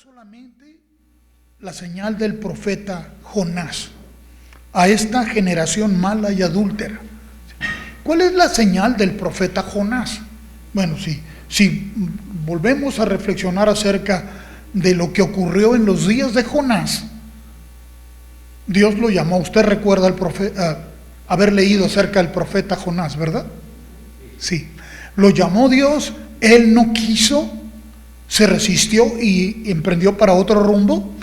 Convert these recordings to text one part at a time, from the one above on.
solamente la señal del profeta Jonás a esta generación mala y adúltera. ¿Cuál es la señal del profeta Jonás? Bueno, si volvemos a reflexionar acerca de lo que ocurrió en los días de Jonás, Dios lo llamó. Usted recuerda al profeta, haber leído acerca del profeta Jonás, ¿verdad? Sí. Lo llamó Dios, él no quiso, se resistió y emprendió para otro rumbo.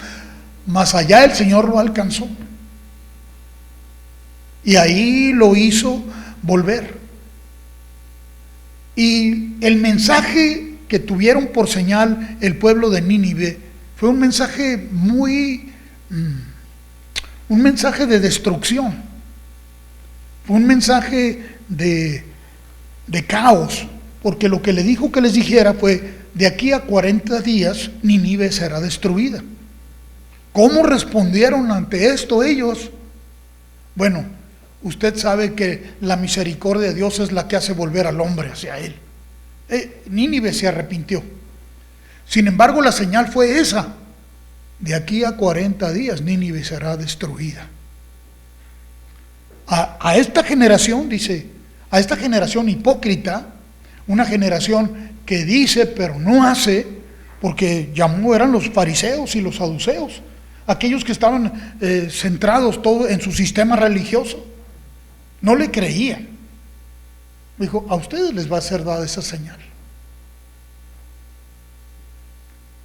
Más allá el Señor lo alcanzó. Y ahí lo hizo volver. Y el mensaje que tuvieron por señal el pueblo de Nínive fue un mensaje un mensaje de destrucción. Fue un mensaje de caos, porque lo que le dijo que les dijera fue: de aquí a 40 días Nínive será destruida. ¿Cómo respondieron ante esto ellos? Bueno, usted sabe que la misericordia de Dios es la que hace volver al hombre hacia él. Nínive se arrepintió. Sin embargo, la señal fue esa: de aquí a 40 días Nínive será destruida. A esta generación, dice, a esta generación hipócrita, una generación que dice pero no hace, porque eran los fariseos y los saduceos, aquellos que estaban centrados todo en su sistema religioso. No le creían. Dijo: a ustedes les va a ser dada esa señal.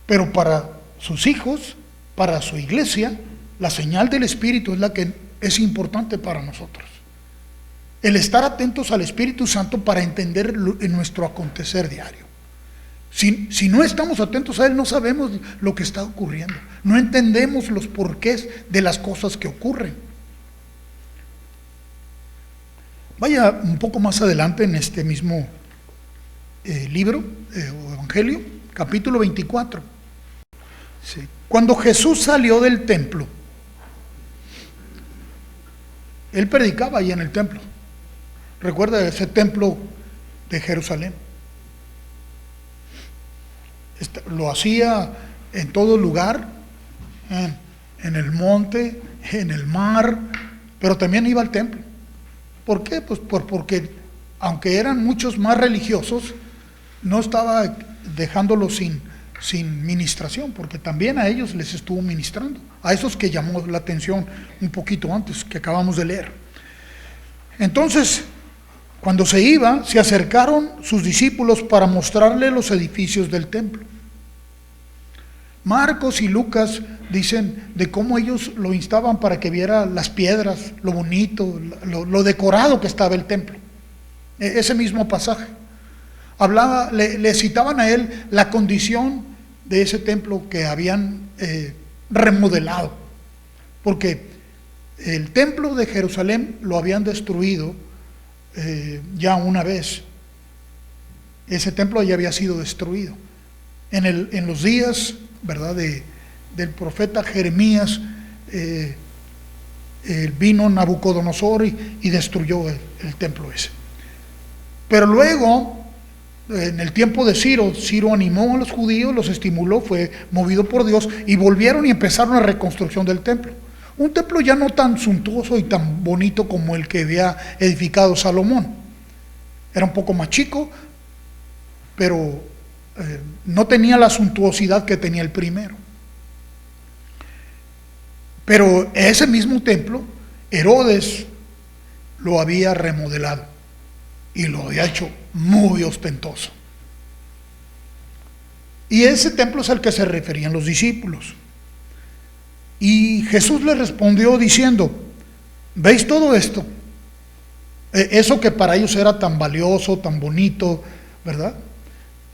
Pero para sus hijos, para su iglesia, la señal del Espíritu es la que es importante para nosotros. El estar atentos al Espíritu Santo para entender en nuestro acontecer diario. Si no estamos atentos a Él, no sabemos lo que está ocurriendo. No entendemos los porqués de las cosas que ocurren. Vaya un poco más adelante en este mismo libro, o Evangelio, capítulo 24. Sí. Cuando Jesús salió del templo, Él predicaba ahí en el templo. Recuerda ese templo de Jerusalén. Lo hacía en todo lugar, en el monte, en el mar, pero también iba al templo. ¿Por qué? Pues porque aunque eran muchos más religiosos, no estaba dejándolos sin ministración, porque también a ellos les estuvo ministrando, a esos que llamó la atención un poquito antes, que acabamos de leer. Entonces, cuando se iba, se acercaron sus discípulos para mostrarle los edificios del templo. Marcos y Lucas dicen de cómo ellos lo instaban para que viera las piedras, lo bonito, lo decorado que estaba el templo. Ese mismo pasaje. Le citaban a él la condición de ese templo que habían remodelado. Porque el templo de Jerusalén lo habían destruido ya una vez. Ese templo ya había sido destruido. En los días, ¿verdad?, del profeta Jeremías, vino Nabucodonosor y destruyó el templo ese. Pero luego, en el tiempo de Ciro animó a los judíos, los estimuló, fue movido por Dios, y volvieron y empezaron la reconstrucción del templo. Un templo ya no tan suntuoso y tan bonito como el que había edificado Salomón. Era un poco más chico, pero no tenía la suntuosidad que tenía el primero. Pero ese mismo templo, Herodes lo había remodelado y lo había hecho muy ostentoso. Y ese templo es al que se referían los discípulos. Y Jesús les respondió diciendo: ¿veis todo esto? Eso que para ellos era tan valioso, tan bonito, ¿verdad?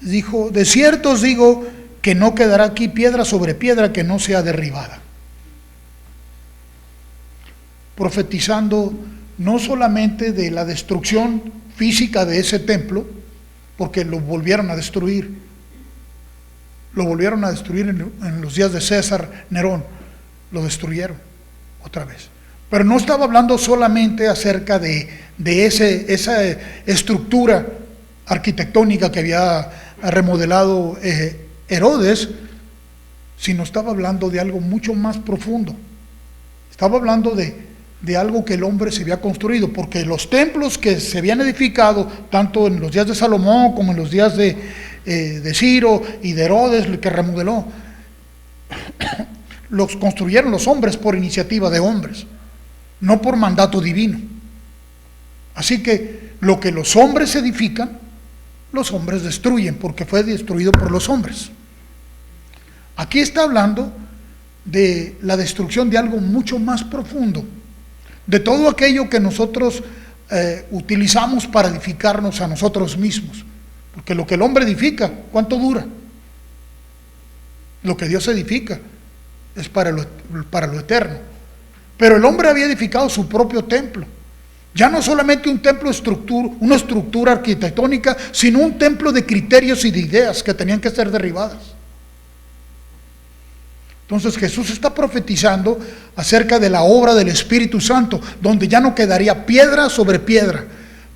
Dijo: de cierto os digo que no quedará aquí piedra sobre piedra que no sea derribada. Profetizando no solamente de la destrucción física de ese templo, porque lo volvieron a destruir. Lo volvieron a destruir en los días de César Nerón. Lo destruyeron otra vez. Pero no estaba hablando solamente acerca de esa estructura arquitectónica que había remodelado Herodes, sino estaba hablando de algo mucho más profundo. Estaba hablando de algo que el hombre se había construido, porque los templos que se habían edificado, tanto en los días de Salomón como en los días de Ciro y de Herodes, el que remodeló, los construyeron los hombres por iniciativa de hombres, no por mandato divino. Así que lo que los hombres edifican, los hombres destruyen, porque fue destruido por los hombres. Aquí está hablando de la destrucción de algo mucho más profundo, de todo aquello que nosotros utilizamos para edificarnos a nosotros mismos. Porque lo que el hombre edifica, ¿cuánto dura? Lo que Dios edifica es para lo eterno. Pero el hombre había edificado su propio templo. Ya no solamente un templo una estructura arquitectónica, sino un templo de criterios y de ideas que tenían que ser derribadas. Entonces Jesús está profetizando acerca de la obra del Espíritu Santo, donde ya no quedaría piedra sobre piedra,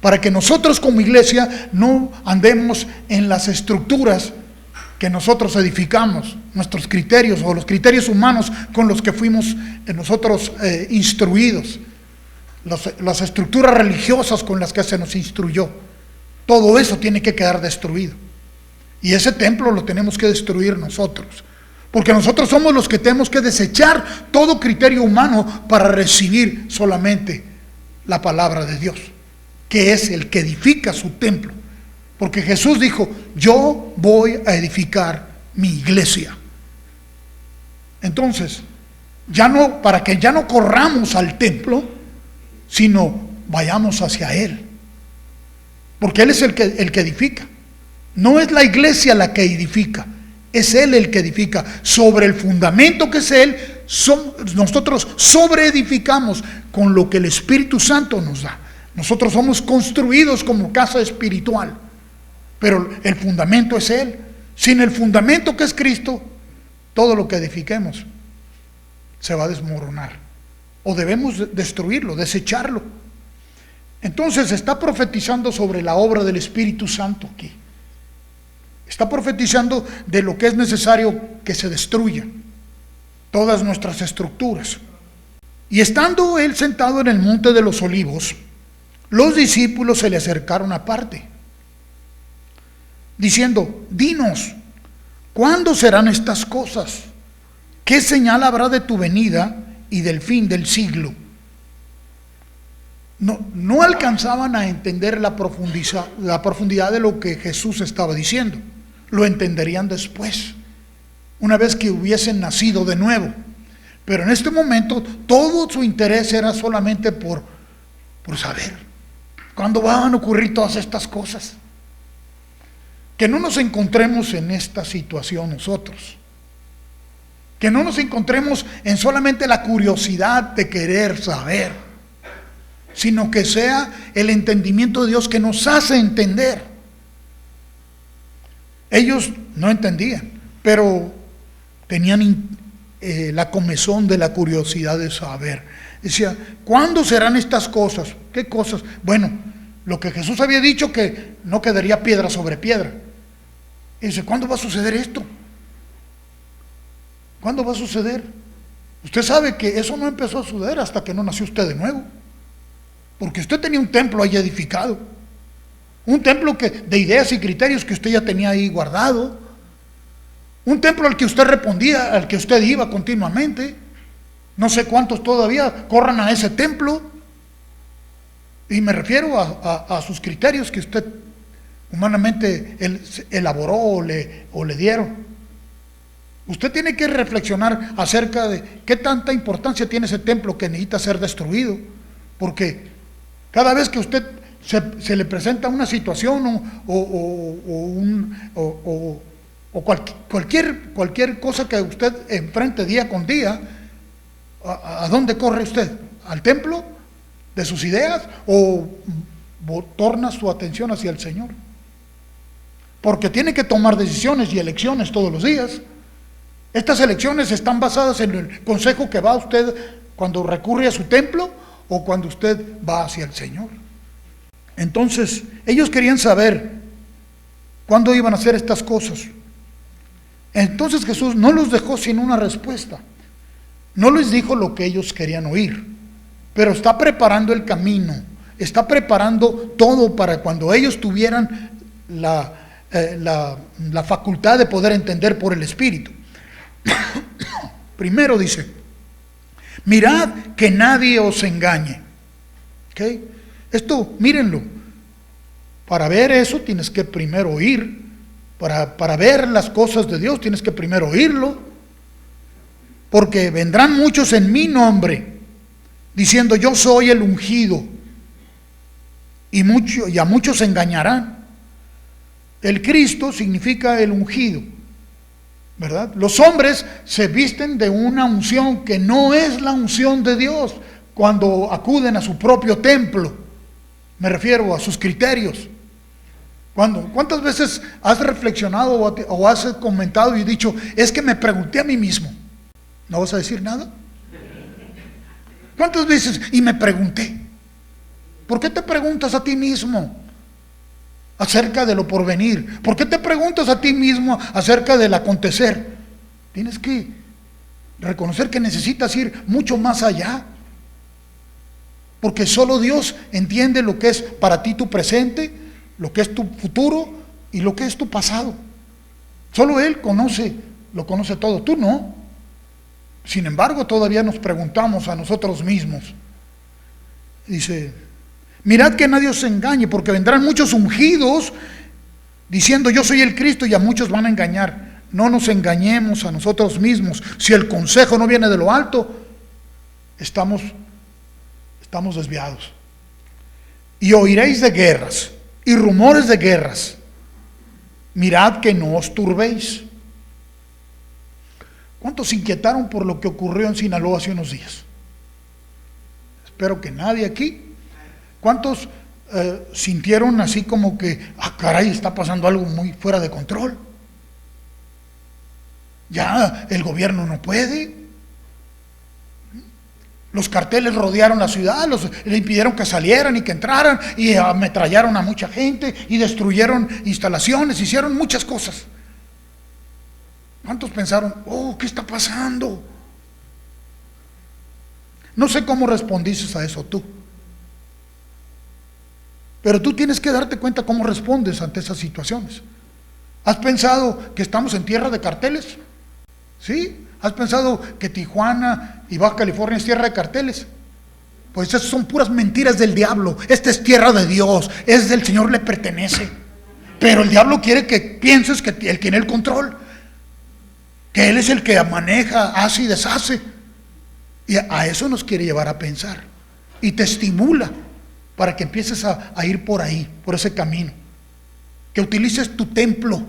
para que nosotros como iglesia no andemos en las estructuras que nosotros edificamos, nuestros criterios o los criterios humanos con los que fuimos nosotros instruidos, las estructuras religiosas con las que se nos instruyó. Todo eso tiene que quedar destruido. Y ese templo lo tenemos que destruir nosotros. Porque nosotros somos los que tenemos que desechar todo criterio humano para recibir solamente la palabra de Dios, que es el que edifica su templo. Porque Jesús dijo, yo voy a edificar mi iglesia. Entonces, para que ya no corramos al templo, sino vayamos hacia Él. Porque Él es el que edifica. No es la iglesia la que edifica. Es Él el que edifica. Sobre el fundamento que es Él, nosotros sobreedificamos con lo que el Espíritu Santo nos da. Nosotros somos construidos como casa espiritual, pero el fundamento es Él. Sin el fundamento que es Cristo, todo lo que edifiquemos se va a desmoronar. O debemos destruirlo, desecharlo. Entonces está profetizando sobre la obra del Espíritu Santo aquí. Está profetizando de lo que es necesario que se destruya, todas nuestras estructuras. Y estando él sentado en el monte de los olivos, los discípulos se le acercaron aparte, diciendo, dinos, ¿cuándo serán estas cosas? ¿Qué señal habrá de tu venida y del fin del siglo? No alcanzaban a entender la profundidad de lo que Jesús estaba diciendo. Lo entenderían después, una vez que hubiesen nacido de nuevo. Pero en este momento todo su interés era solamente por saber cuándo van a ocurrir todas estas cosas. Que no nos encontremos en esta situación nosotros. Que no nos encontremos en solamente la curiosidad de querer saber, sino que sea el entendimiento de Dios que nos hace entender. Ellos no entendían, pero tenían la comezón de la curiosidad de saber. Decía, ¿cuándo serán estas cosas? ¿Qué cosas? Bueno, lo que Jesús había dicho, que no quedaría piedra sobre piedra. Y dice, ¿cuándo va a suceder esto? ¿Cuándo va a suceder? Usted sabe que eso no empezó a suceder hasta que no nació usted de nuevo. Porque usted tenía un templo ahí edificado. Un templo de ideas y criterios que usted ya tenía ahí guardado. Un templo al que usted respondía, al que usted iba continuamente. No sé cuántos todavía corran a ese templo. Y me refiero a sus criterios que usted humanamente elaboró o le dieron. Usted tiene que reflexionar acerca de qué tanta importancia tiene ese templo que necesita ser destruido. Porque cada vez que usted se le presenta una situación o cualquier cosa que usted enfrente día con día, ¿a dónde corre usted? ¿Al templo de sus ideas o torna su atención hacia el Señor? Porque tiene que tomar decisiones y elecciones todos los días. Estas elecciones están basadas en el consejo que va usted cuando recurre a su templo o cuando usted va hacia el Señor. Entonces, ellos querían saber cuándo iban a hacer estas cosas. Entonces Jesús no los dejó sin una respuesta. No les dijo lo que ellos querían oír, pero está preparando el camino, está preparando todo para cuando ellos tuvieran la facultad de poder entender por el Espíritu. Primero dice, mirad que nadie os engañe. ¿Okay? Esto, mírenlo, para ver eso tienes que primero oír, para ver las cosas de Dios tienes que primero oírlo, porque vendrán muchos en mi nombre, diciendo yo soy el ungido, y a muchos engañarán. El Cristo significa el ungido, ¿verdad? Los hombres se visten de una unción que no es la unción de Dios cuando acuden a su propio templo. Me refiero a sus criterios. ¿Cuántas veces has reflexionado o has comentado y dicho, es que me pregunté a mí mismo? ¿No vas a decir nada? ¿Cuántas veces? Y me pregunté. ¿Por qué te preguntas a ti mismo acerca de lo porvenir? ¿Por qué te preguntas a ti mismo acerca del acontecer? Tienes que reconocer que necesitas ir mucho más allá, porque solo Dios entiende lo que es para ti tu presente, lo que es tu futuro y lo que es tu pasado. Solo Él lo conoce todo, tú no. Sin embargo, todavía nos preguntamos a nosotros mismos. Dice, mirad que nadie os engañe, porque vendrán muchos ungidos diciendo yo soy el Cristo, y a muchos van a engañar. No nos engañemos a nosotros mismos. Si el consejo no viene de lo alto, estamos desviados. Y oiréis de guerras y rumores de guerras. Mirad que no os turbéis. ¿Cuántos se inquietaron por lo que ocurrió en Sinaloa hace unos días? Espero que nadie aquí. ¿Cuántos sintieron así como que, caray, está pasando algo muy fuera de control? Ya el gobierno no puede. Los carteles rodearon la ciudad, le impidieron que salieran y que entraran, y ametrallaron a mucha gente y destruyeron instalaciones, hicieron muchas cosas. ¿Cuántos pensaron, qué está pasando? No sé cómo respondiste a eso tú, pero tú tienes que darte cuenta cómo respondes ante esas situaciones. ¿Has pensado que estamos en tierra de carteles? ¿Sí? ¿Has pensado que Tijuana y Baja California es tierra de carteles? Pues esas son puras mentiras del diablo. Esta es tierra de Dios, es del Señor, le pertenece. Pero el diablo quiere que pienses que Él tiene el control, que Él es el que maneja, hace y deshace. Y a eso nos quiere llevar a pensar. Y te estimula para que empieces a ir por ahí, por ese camino. Que utilices tu templo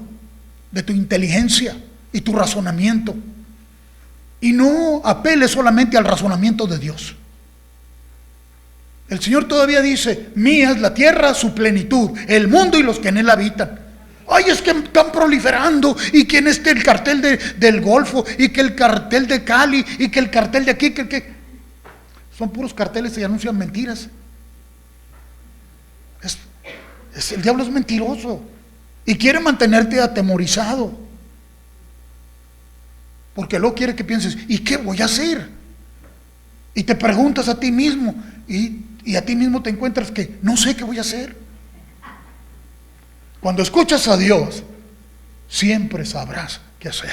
de tu inteligencia y tu razonamiento. Y no apeles solamente al razonamiento de Dios. El Señor todavía dice, mía es la tierra, su plenitud, el mundo y los que en él habitan. Ay, es que están proliferando, y que el cartel del Golfo, y que el cartel de Cali, y que el cartel de aquí, que son puros carteles y anuncian mentiras. El diablo es mentiroso y quiere mantenerte atemorizado, porque luego quiere que pienses, ¿y qué voy a hacer? Y te preguntas a ti mismo, y a ti mismo te encuentras que no sé qué voy a hacer. Cuando escuchas a Dios, siempre sabrás qué hacer.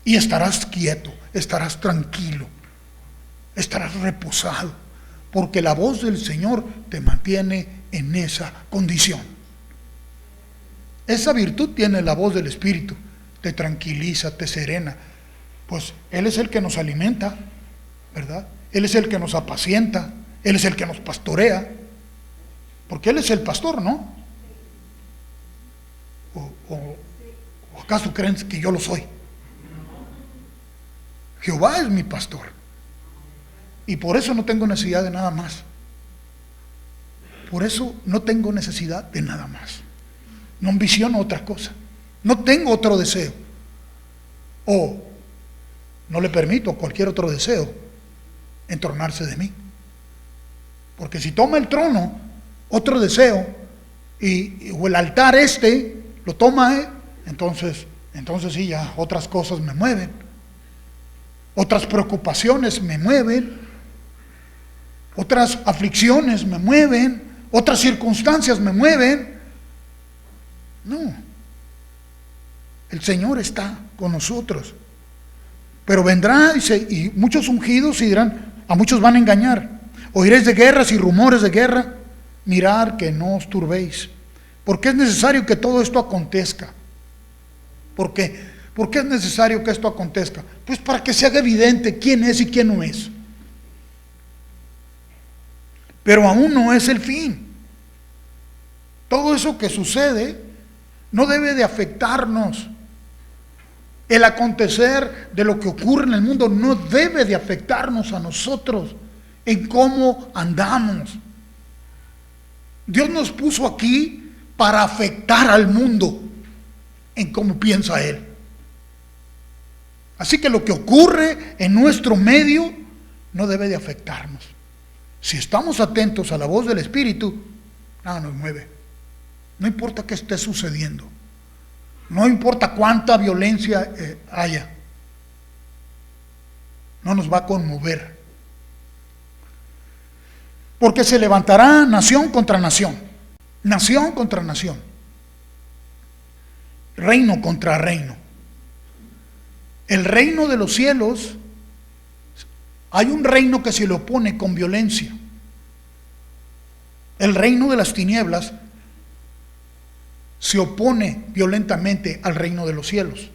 Y estarás quieto, estarás tranquilo, estarás reposado, porque la voz del Señor te mantiene en esa condición. Esa virtud tiene la voz del Espíritu. Te tranquiliza, te serena. Pues Él es el que nos alimenta, ¿verdad? Él es el que nos apacienta, Él es el que nos pastorea, porque Él es el pastor, ¿no? ¿O acaso creen que yo lo soy? Jehová es mi pastor, y por eso no tengo necesidad de nada más. Por eso no tengo necesidad de nada más. No ambiciono otra cosa. No tengo otro deseo, o no le permito a cualquier otro deseo entornarse de mí, porque si toma el trono otro deseo o el altar lo toma, entonces entonces sí, ya otras cosas me mueven, otras preocupaciones me mueven, otras aflicciones me mueven, otras circunstancias me mueven. No, el Señor está con nosotros. Pero vendrá y muchos ungidos y dirán, a muchos van a engañar. Oiréis de guerras y rumores de guerra, mirad que no os turbéis, porque es necesario que todo esto acontezca. ¿Por qué? ¿Por qué es necesario que esto acontezca? Pues para que se haga evidente quién es y quién no es. Pero aún no es el fin. Todo eso que sucede no debe de afectarnos. El acontecer de lo que ocurre en el mundo no debe de afectarnos a nosotros en cómo andamos. Dios nos puso aquí para afectar al mundo en cómo piensa Él. Así que lo que ocurre en nuestro medio no debe de afectarnos. Si estamos atentos a la voz del Espíritu, nada nos mueve. No importa qué esté sucediendo. No importa cuánta violencia haya. No nos va a conmover. Porque se levantará nación contra nación. Nación contra nación. Reino contra reino. El reino de los cielos, hay un reino que se le opone con violencia. El reino de las tinieblas se opone violentamente al reino de los cielos,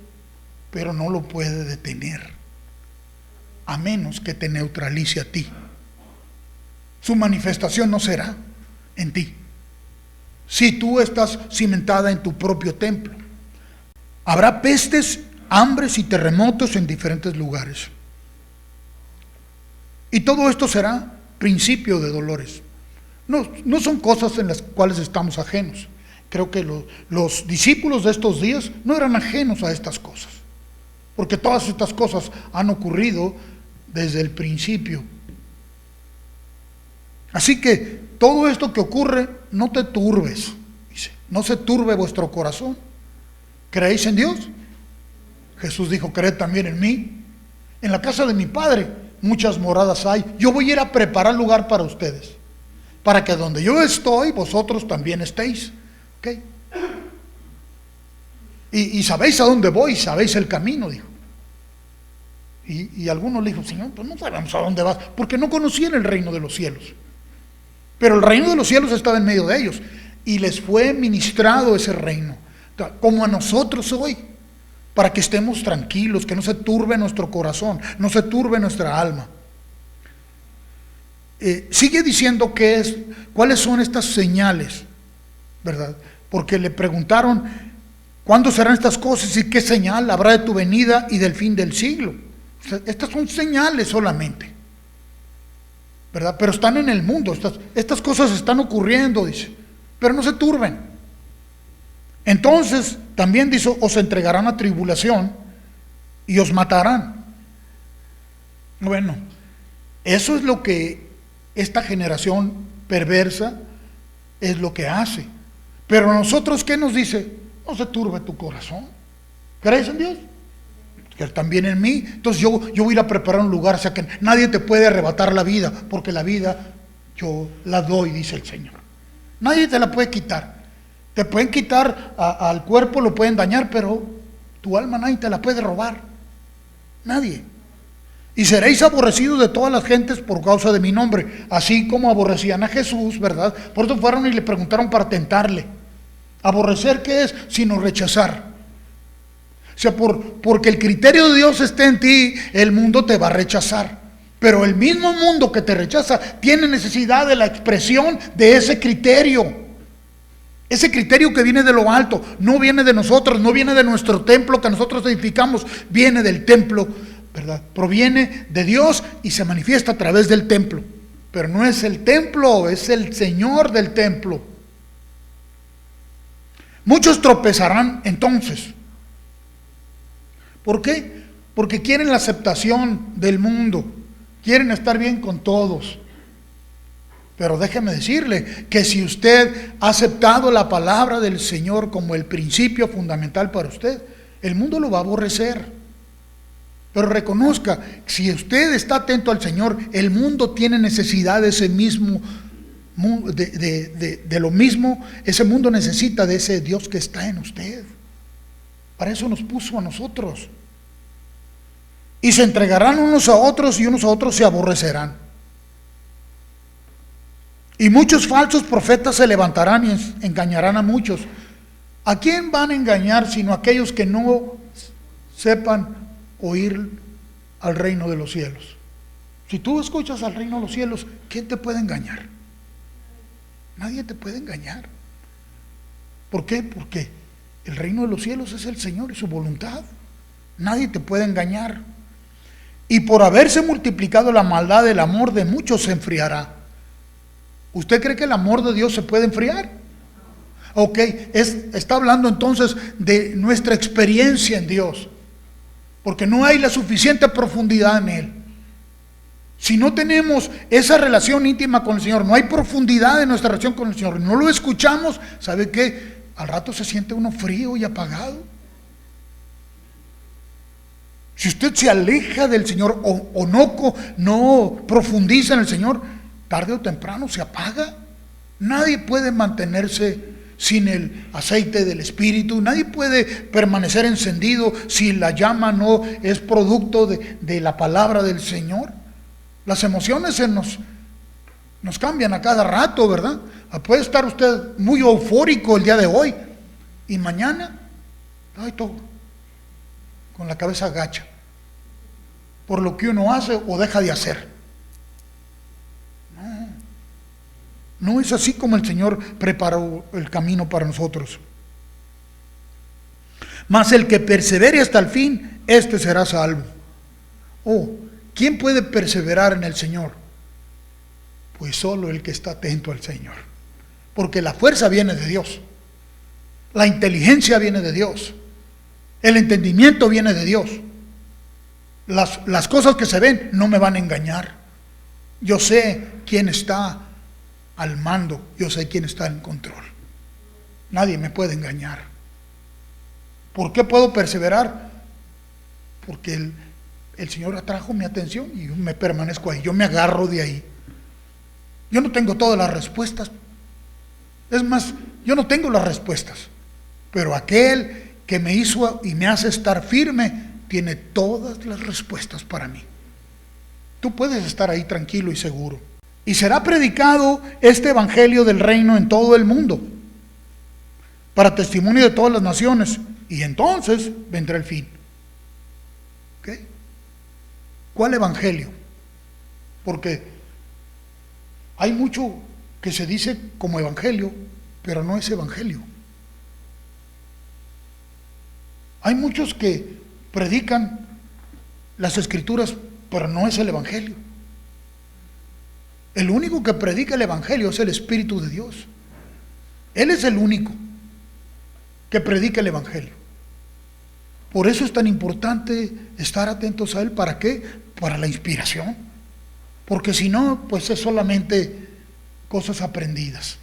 pero no lo puede detener, a menos que te neutralice a ti. Su manifestación no será en ti, si tú estás cimentada en tu propio templo. Habrá pestes, hambres y terremotos en diferentes lugares. Y todo esto será principio de dolores. No son cosas en las cuales estamos ajenos. Creo que los discípulos de estos días no eran ajenos a estas cosas, porque todas estas cosas han ocurrido desde el principio. Así que todo esto que ocurre, no te turbes, dice, no se turbe vuestro corazón. ¿Creéis en Dios? Jesús dijo, creed también en mí. En la casa de mi Padre muchas moradas hay. Yo voy a ir a preparar lugar para ustedes, para que donde yo estoy, vosotros también estéis. ¿Okay? Y sabéis a dónde voy, sabéis el camino, dijo. Y algunos le dijo, Señor, pues no sabemos a dónde vas, porque no conocían el reino de los cielos. Pero el reino de los cielos estaba en medio de ellos, y les fue ministrado ese reino, como a nosotros hoy, para que estemos tranquilos, que no se turbe nuestro corazón, no se turbe nuestra alma. Sigue diciendo cuáles son estas señales, ¿verdad? Porque le preguntaron, ¿cuándo serán estas cosas y qué señal habrá de tu venida y del fin del siglo? O sea, estas son señales solamente, ¿verdad? Pero están en el mundo, estas cosas están ocurriendo, dice, pero no se turben. Entonces, también dice, os entregarán a tribulación y os matarán. Bueno, eso es lo que esta generación perversa es lo que hace. Pero a nosotros, ¿qué nos dice? No se turbe tu corazón. ¿Crees en Dios? Que también en mí. Entonces yo voy a ir a preparar un lugar, o sea que nadie te puede arrebatar la vida, porque la vida yo la doy, dice el Señor. Nadie te la puede quitar. Te pueden quitar al cuerpo, lo pueden dañar, pero tu alma nadie te la puede robar. Nadie. Y seréis aborrecidos de todas las gentes por causa de mi nombre, así como aborrecían a Jesús, ¿verdad? Por eso fueron y le preguntaron para tentarle. ¿Aborrecer qué es? Sino rechazar. O sea, porque el criterio de Dios esté en ti, el mundo te va a rechazar. Pero el mismo mundo que te rechaza tiene necesidad de la expresión de ese criterio. Ese criterio que viene de lo alto, no viene de nosotros, no viene de nuestro templo que nosotros edificamos, viene del templo, ¿verdad? Proviene de Dios y se manifiesta a través del templo. Pero no es el templo, es el Señor del templo. Muchos tropezarán entonces. ¿Por qué? Porque quieren la aceptación del mundo, quieren estar bien con todos. Pero déjeme decirle que si usted ha aceptado la palabra del Señor como el principio fundamental para usted, El mundo lo va a aborrecer. Pero reconozca, si usted está atento al Señor, el mundo tiene necesidad de ese mismo, de lo mismo. Ese mundo necesita de ese Dios que está en usted. Para eso nos puso a nosotros. Y se entregarán unos a otros y unos a otros se aborrecerán. Y muchos falsos profetas se levantarán y engañarán a muchos. ¿A quién van a engañar sino a aquellos que no sepan oír al reino de los cielos? Si tú escuchas al reino de los cielos, ¿quién te puede engañar? Nadie te puede engañar. ¿Por qué? Porque el reino de los cielos es el Señor y su voluntad. Nadie te puede engañar. Y por haberse multiplicado la maldad, el amor de muchos se enfriará. ¿Usted cree que el amor de Dios se puede enfriar? Ok, está hablando entonces de nuestra experiencia en Dios, porque no hay la suficiente profundidad en Él. Si no tenemos esa relación íntima con el Señor, no hay profundidad en nuestra relación con el Señor, no lo escuchamos, ¿sabe qué? Al rato se siente uno frío y apagado. Si usted se aleja del Señor o no profundiza en el Señor, tarde o temprano se apaga. Nadie puede mantenerse sin el aceite del Espíritu, nadie puede permanecer encendido si la llama no es producto de la palabra del Señor. Las emociones nos cambian a cada rato, ¿verdad? Puede estar usted muy eufórico el día de hoy y mañana, todo con la cabeza agacha por lo que uno hace o deja de hacer. No es así como el Señor preparó el camino para nosotros. Mas el que persevere hasta el fin, este será salvo. ¿Quién puede perseverar en el Señor? Pues solo el que está atento al Señor. Porque la fuerza viene de Dios. La inteligencia viene de Dios. El entendimiento viene de Dios. Las cosas que se ven no me van a engañar. Yo sé quién está al mando, yo sé quién está en control. Nadie me puede engañar. ¿Por qué puedo perseverar? Porque el Señor atrajo mi atención y yo me permanezco ahí, yo me agarro de ahí. Yo no tengo todas las respuestas. Es más, yo no tengo las respuestas. Pero aquel que me hizo y me hace estar firme, tiene todas las respuestas para mí. Tú puedes estar ahí tranquilo y seguro. Y será predicado este evangelio del reino en todo el mundo, para testimonio de todas las naciones, y entonces vendrá el fin. ¿Okay? ¿Cuál evangelio? Porque hay mucho que se dice como evangelio, pero no es evangelio. Hay muchos que predican las escrituras, pero no es el evangelio. El único que predica el evangelio es el Espíritu de Dios. Él es el único que predica el evangelio. Por eso es tan importante estar atentos a él. ¿Para qué? Para la inspiración. Porque si no, pues es solamente cosas aprendidas.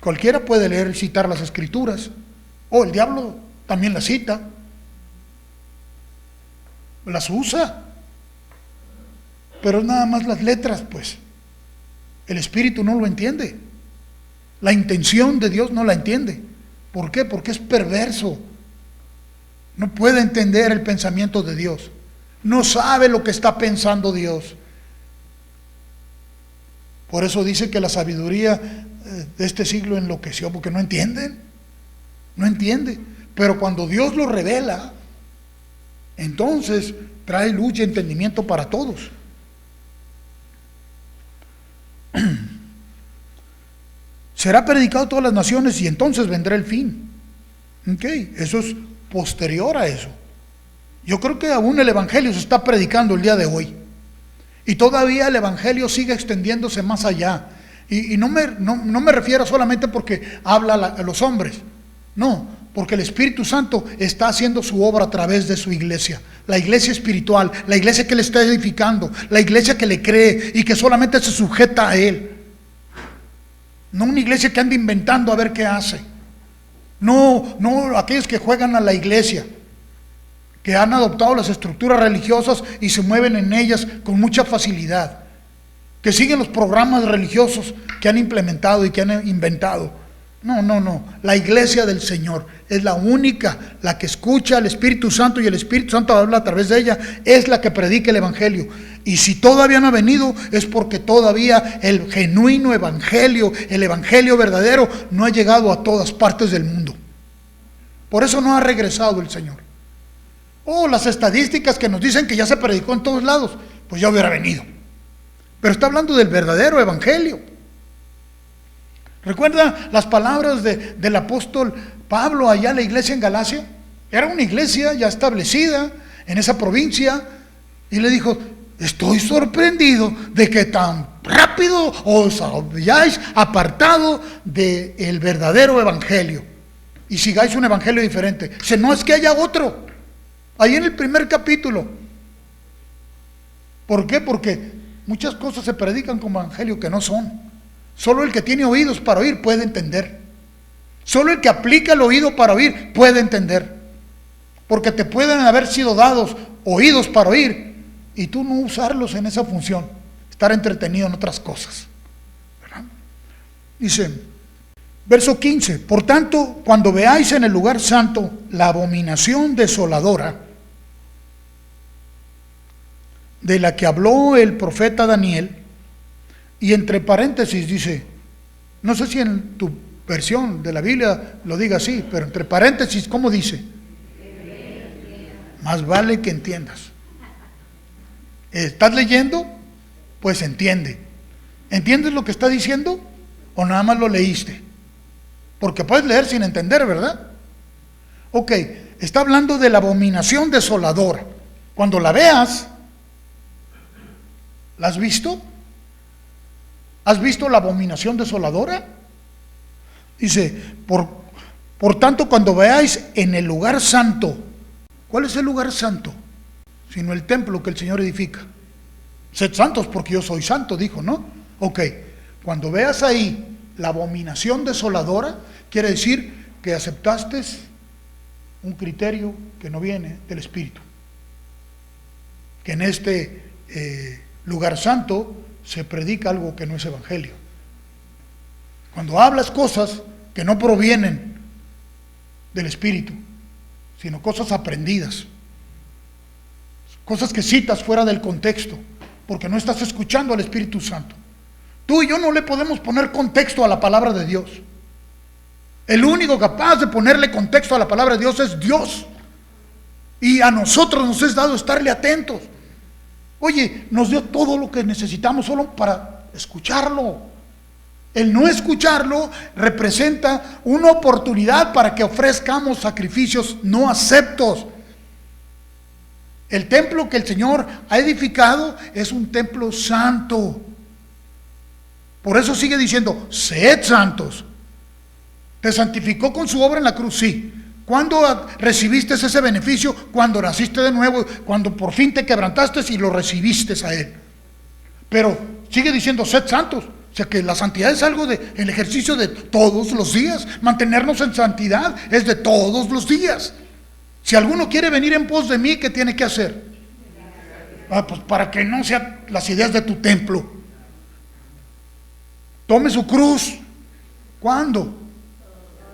Cualquiera puede leer y citar las escrituras, o el diablo también las cita, las usa, pero nada más las letras, pues. El Espíritu no lo entiende. La intención de Dios no la entiende. ¿Por qué? Porque es perverso. No puede entender el pensamiento de Dios. No sabe lo que está pensando Dios. Por eso dice que la sabiduría de este siglo enloqueció, porque no entienden. No entiende. Pero cuando Dios lo revela, entonces trae luz y entendimiento para todos. Será predicado a todas las naciones y entonces vendrá el fin. Eso es posterior a eso. Yo creo que aún el evangelio se está predicando el día de hoy, y todavía el evangelio sigue extendiéndose más allá. Y no me refiero solamente porque habla a los hombres, no, porque el Espíritu Santo está haciendo su obra a través de su iglesia, la iglesia espiritual, la iglesia que le está edificando, la iglesia que le cree y que solamente se sujeta a Él. No una iglesia que anda inventando a ver qué hace. No aquellos que juegan a la iglesia. que han adoptado las estructuras religiosas y se mueven en ellas con mucha facilidad, que siguen los programas religiosos que han implementado y que han inventado. No. La iglesia del Señor es la única, la que escucha al Espíritu Santo y el Espíritu Santo habla a través de ella, es la que predica el Evangelio. Y si todavía no ha venido, es porque todavía el genuino Evangelio, el Evangelio verdadero, no ha llegado a todas partes del mundo. Por eso no ha regresado el Señor. Las estadísticas que nos dicen que ya se predicó en todos lados, pues ya hubiera venido. Pero está hablando del verdadero Evangelio. ¿Recuerda las palabras del apóstol Pablo allá en la iglesia en Galacia? Era una iglesia ya establecida en esa provincia, y le dijo: estoy sorprendido de que tan rápido os hayáis apartado del verdadero evangelio y sigáis un evangelio diferente. Dice: no es que haya otro. Ahí en el primer capítulo. ¿Por qué? Porque muchas cosas se predican como evangelio que no son. Solo el que tiene oídos para oír puede entender. Solo el que aplica el oído para oír puede entender. Porque te pueden haber sido dados oídos para oír y tú no usarlos en esa función, estar entretenido en otras cosas, ¿verdad? Dice, verso 15: por tanto, cuando veáis en el lugar santo la abominación desoladora de la que habló el profeta Daniel, y entre paréntesis dice, no sé si en tu versión de la Biblia lo diga así, pero entre paréntesis, ¿cómo dice? Más vale que entiendas. ¿Estás leyendo? Pues entiende. ¿Entiendes lo que está diciendo? ¿O nada más lo leíste? Porque puedes leer sin entender, ¿verdad? Ok, está hablando de la abominación desoladora. Cuando la veas, ¿la has visto? ¿Has visto la abominación desoladora? Dice, por tanto, cuando veáis en el lugar santo. ¿Cuál es el lugar santo? Sino el templo que el Señor edifica. Sed santos porque yo soy santo, dijo, ¿no? Ok, cuando veas ahí la abominación desoladora, quiere decir que aceptaste un criterio que no viene del Espíritu. Que en este lugar santo se predica algo que no es evangelio. Cuando hablas cosas que no provienen del Espíritu, sino cosas aprendidas, cosas que citas fuera del contexto, porque no estás escuchando al Espíritu Santo. Tú y yo no le podemos poner contexto a la palabra de Dios. El único capaz de ponerle contexto a la palabra de Dios es Dios. Y a nosotros nos es dado estarle atentos. Oye, nos dio todo lo que necesitamos solo para escucharlo. El no escucharlo representa una oportunidad para que ofrezcamos sacrificios no aceptos. El templo que el Señor ha edificado es un templo santo. Por eso sigue diciendo, sed santos. ¿Te santificó con su obra en la cruz? Sí. ¿Cuándo recibiste ese beneficio? Cuando naciste de nuevo, cuando por fin te quebrantaste y lo recibiste a Él. Pero sigue diciendo, sed santos. O sea que la santidad es algo el ejercicio de todos los días. Mantenernos en santidad es de todos los días. Si alguno quiere venir en pos de mí, ¿qué tiene que hacer? Pues para que no sean las ideas de tu templo. Tome su cruz. ¿Cuándo?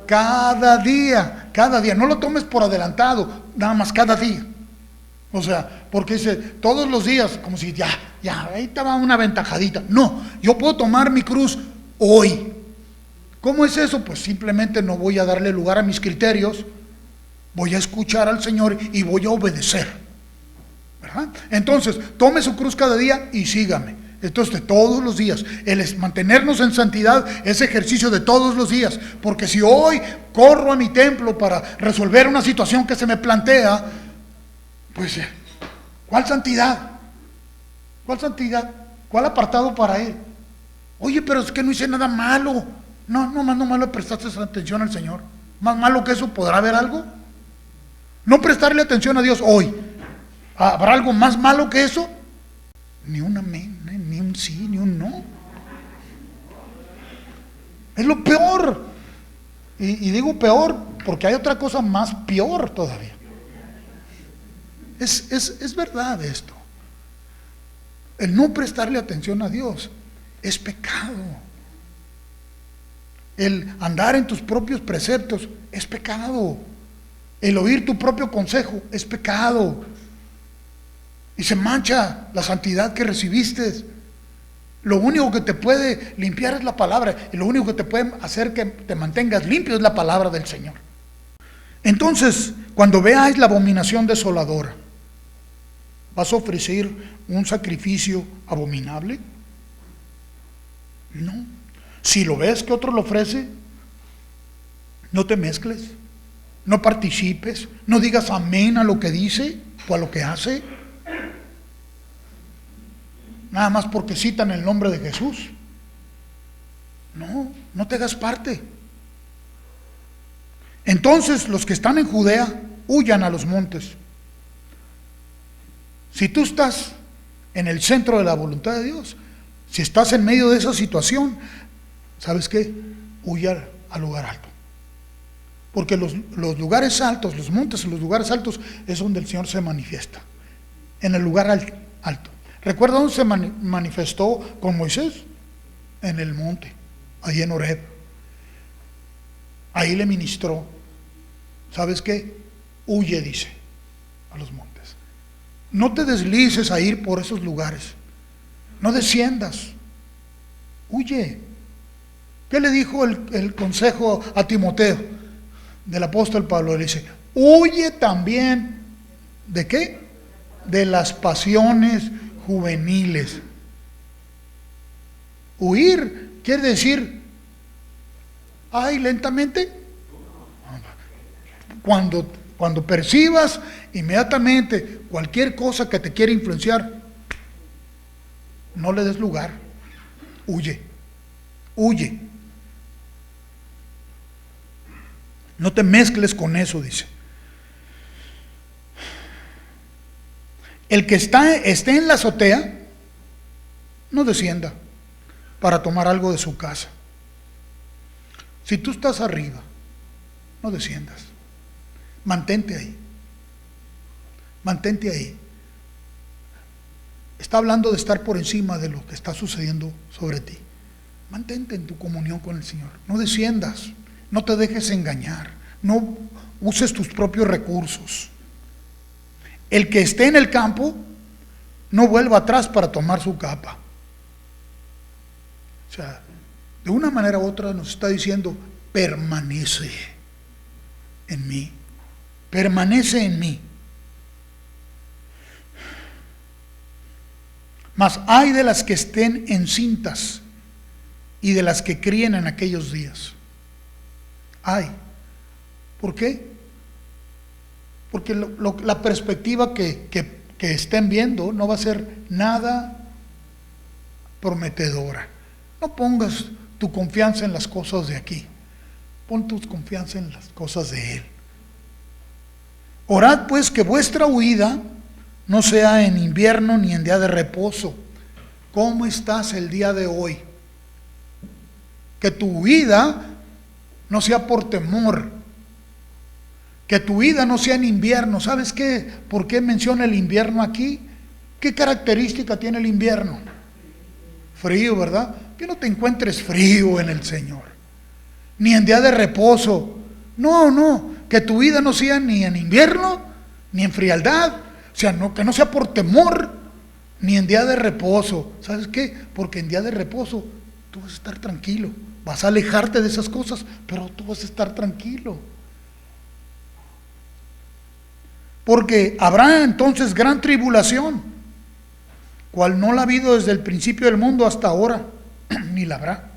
Cada día. No lo tomes por adelantado, nada más cada día. O sea, porque dice, todos los días, como si ya, ahí estaba una ventajadita. No, yo puedo tomar mi cruz hoy. ¿Cómo es eso? Pues simplemente no voy a darle lugar a mis criterios, voy a escuchar al Señor y voy a obedecer, ¿verdad? Entonces, tome su cruz cada día y sígame. Entonces, de todos los días, mantenernos en santidad es ejercicio de todos los días, porque si hoy corro a mi templo para resolver una situación que se me plantea, pues, ¿cuál santidad? ¿Cuál santidad? ¿Cuál apartado para Él? Oye, pero es que no hice nada malo. No malo le prestaste atención al Señor. ¿Más malo que eso podrá haber algo? No prestarle atención a Dios hoy. ¿Habrá algo más malo que eso? Ni un amén, ni un sí, ni un no. Es lo peor. Y digo peor porque hay otra cosa más peor todavía. es verdad esto. El no prestarle atención a Dios es pecado. El andar en tus propios preceptos es pecado. El oír tu propio consejo es pecado. Y se mancha la santidad que recibiste. Lo único que te puede limpiar es la palabra. Y lo único que te puede hacer que te mantengas limpio es la palabra del Señor. Entonces, cuando veáis la abominación desoladora, ¿vas a ofrecer un sacrificio abominable? No. Si lo ves que otro lo ofrece, no te mezcles, no participes, no digas amén a lo que dice o a lo que hace, nada más porque citan el nombre de Jesús. No te hagas parte. Entonces los que están en Judea huyan a los montes. Si tú estás en el centro de la voluntad de Dios, si estás en medio de esa situación, ¿sabes qué? Huya al lugar alto. Porque los lugares altos, los montes en los lugares altos, es donde el Señor se manifiesta. En el lugar alto. ¿Recuerda dónde se manifestó con Moisés? En el monte, ahí en Horeb. Ahí le ministró. ¿Sabes qué? Huye, dice, a los montes. No te deslices a ir por esos lugares. No desciendas. Huye. ¿Qué le dijo el consejo a Timoteo del apóstol Pablo? Le dice, huye también, ¿de qué? De las pasiones juveniles. Huir quiere decir, lentamente. Cuando percibas inmediatamente cualquier cosa que te quiera influenciar, no le des lugar. Huye. No te mezcles con eso, dice. El que esté en la azotea, no descienda para tomar algo de su casa. Si tú estás arriba, no desciendas. Mantente ahí. Está hablando de estar por encima de lo que está sucediendo sobre ti. Mantente en tu comunión con el Señor. No desciendas, no te dejes engañar, no uses tus propios recursos. El que esté en el campo, no vuelva atrás para tomar su capa. O sea, de una manera u otra nos está diciendo, permanece en mí. Permanece en mí. Mas hay de las que estén encintas y de las que críen en aquellos días. Hay. ¿Por qué? Porque la perspectiva que estén viendo no va a ser nada prometedora. No pongas tu confianza en las cosas de aquí. Pon tu confianza en las cosas de Él. Orad pues que vuestra huida no sea en invierno ni en día de reposo. ¿Cómo estás el día de hoy? Que tu huida no sea por temor. Que tu huida no sea en invierno. ¿Sabes qué? ¿Por qué menciona el invierno aquí? ¿Qué característica tiene el invierno? Frío, ¿verdad? Que no te encuentres frío en el Señor. Ni en día de reposo. No. Que tu vida no sea ni en invierno, ni en frialdad. O sea, que no sea por temor, ni en día de reposo. ¿Sabes qué? Porque en día de reposo tú vas a estar tranquilo. Vas a alejarte de esas cosas, pero tú vas a estar tranquilo. Porque habrá entonces gran tribulación, cual no la ha habido desde el principio del mundo hasta ahora, ni la habrá.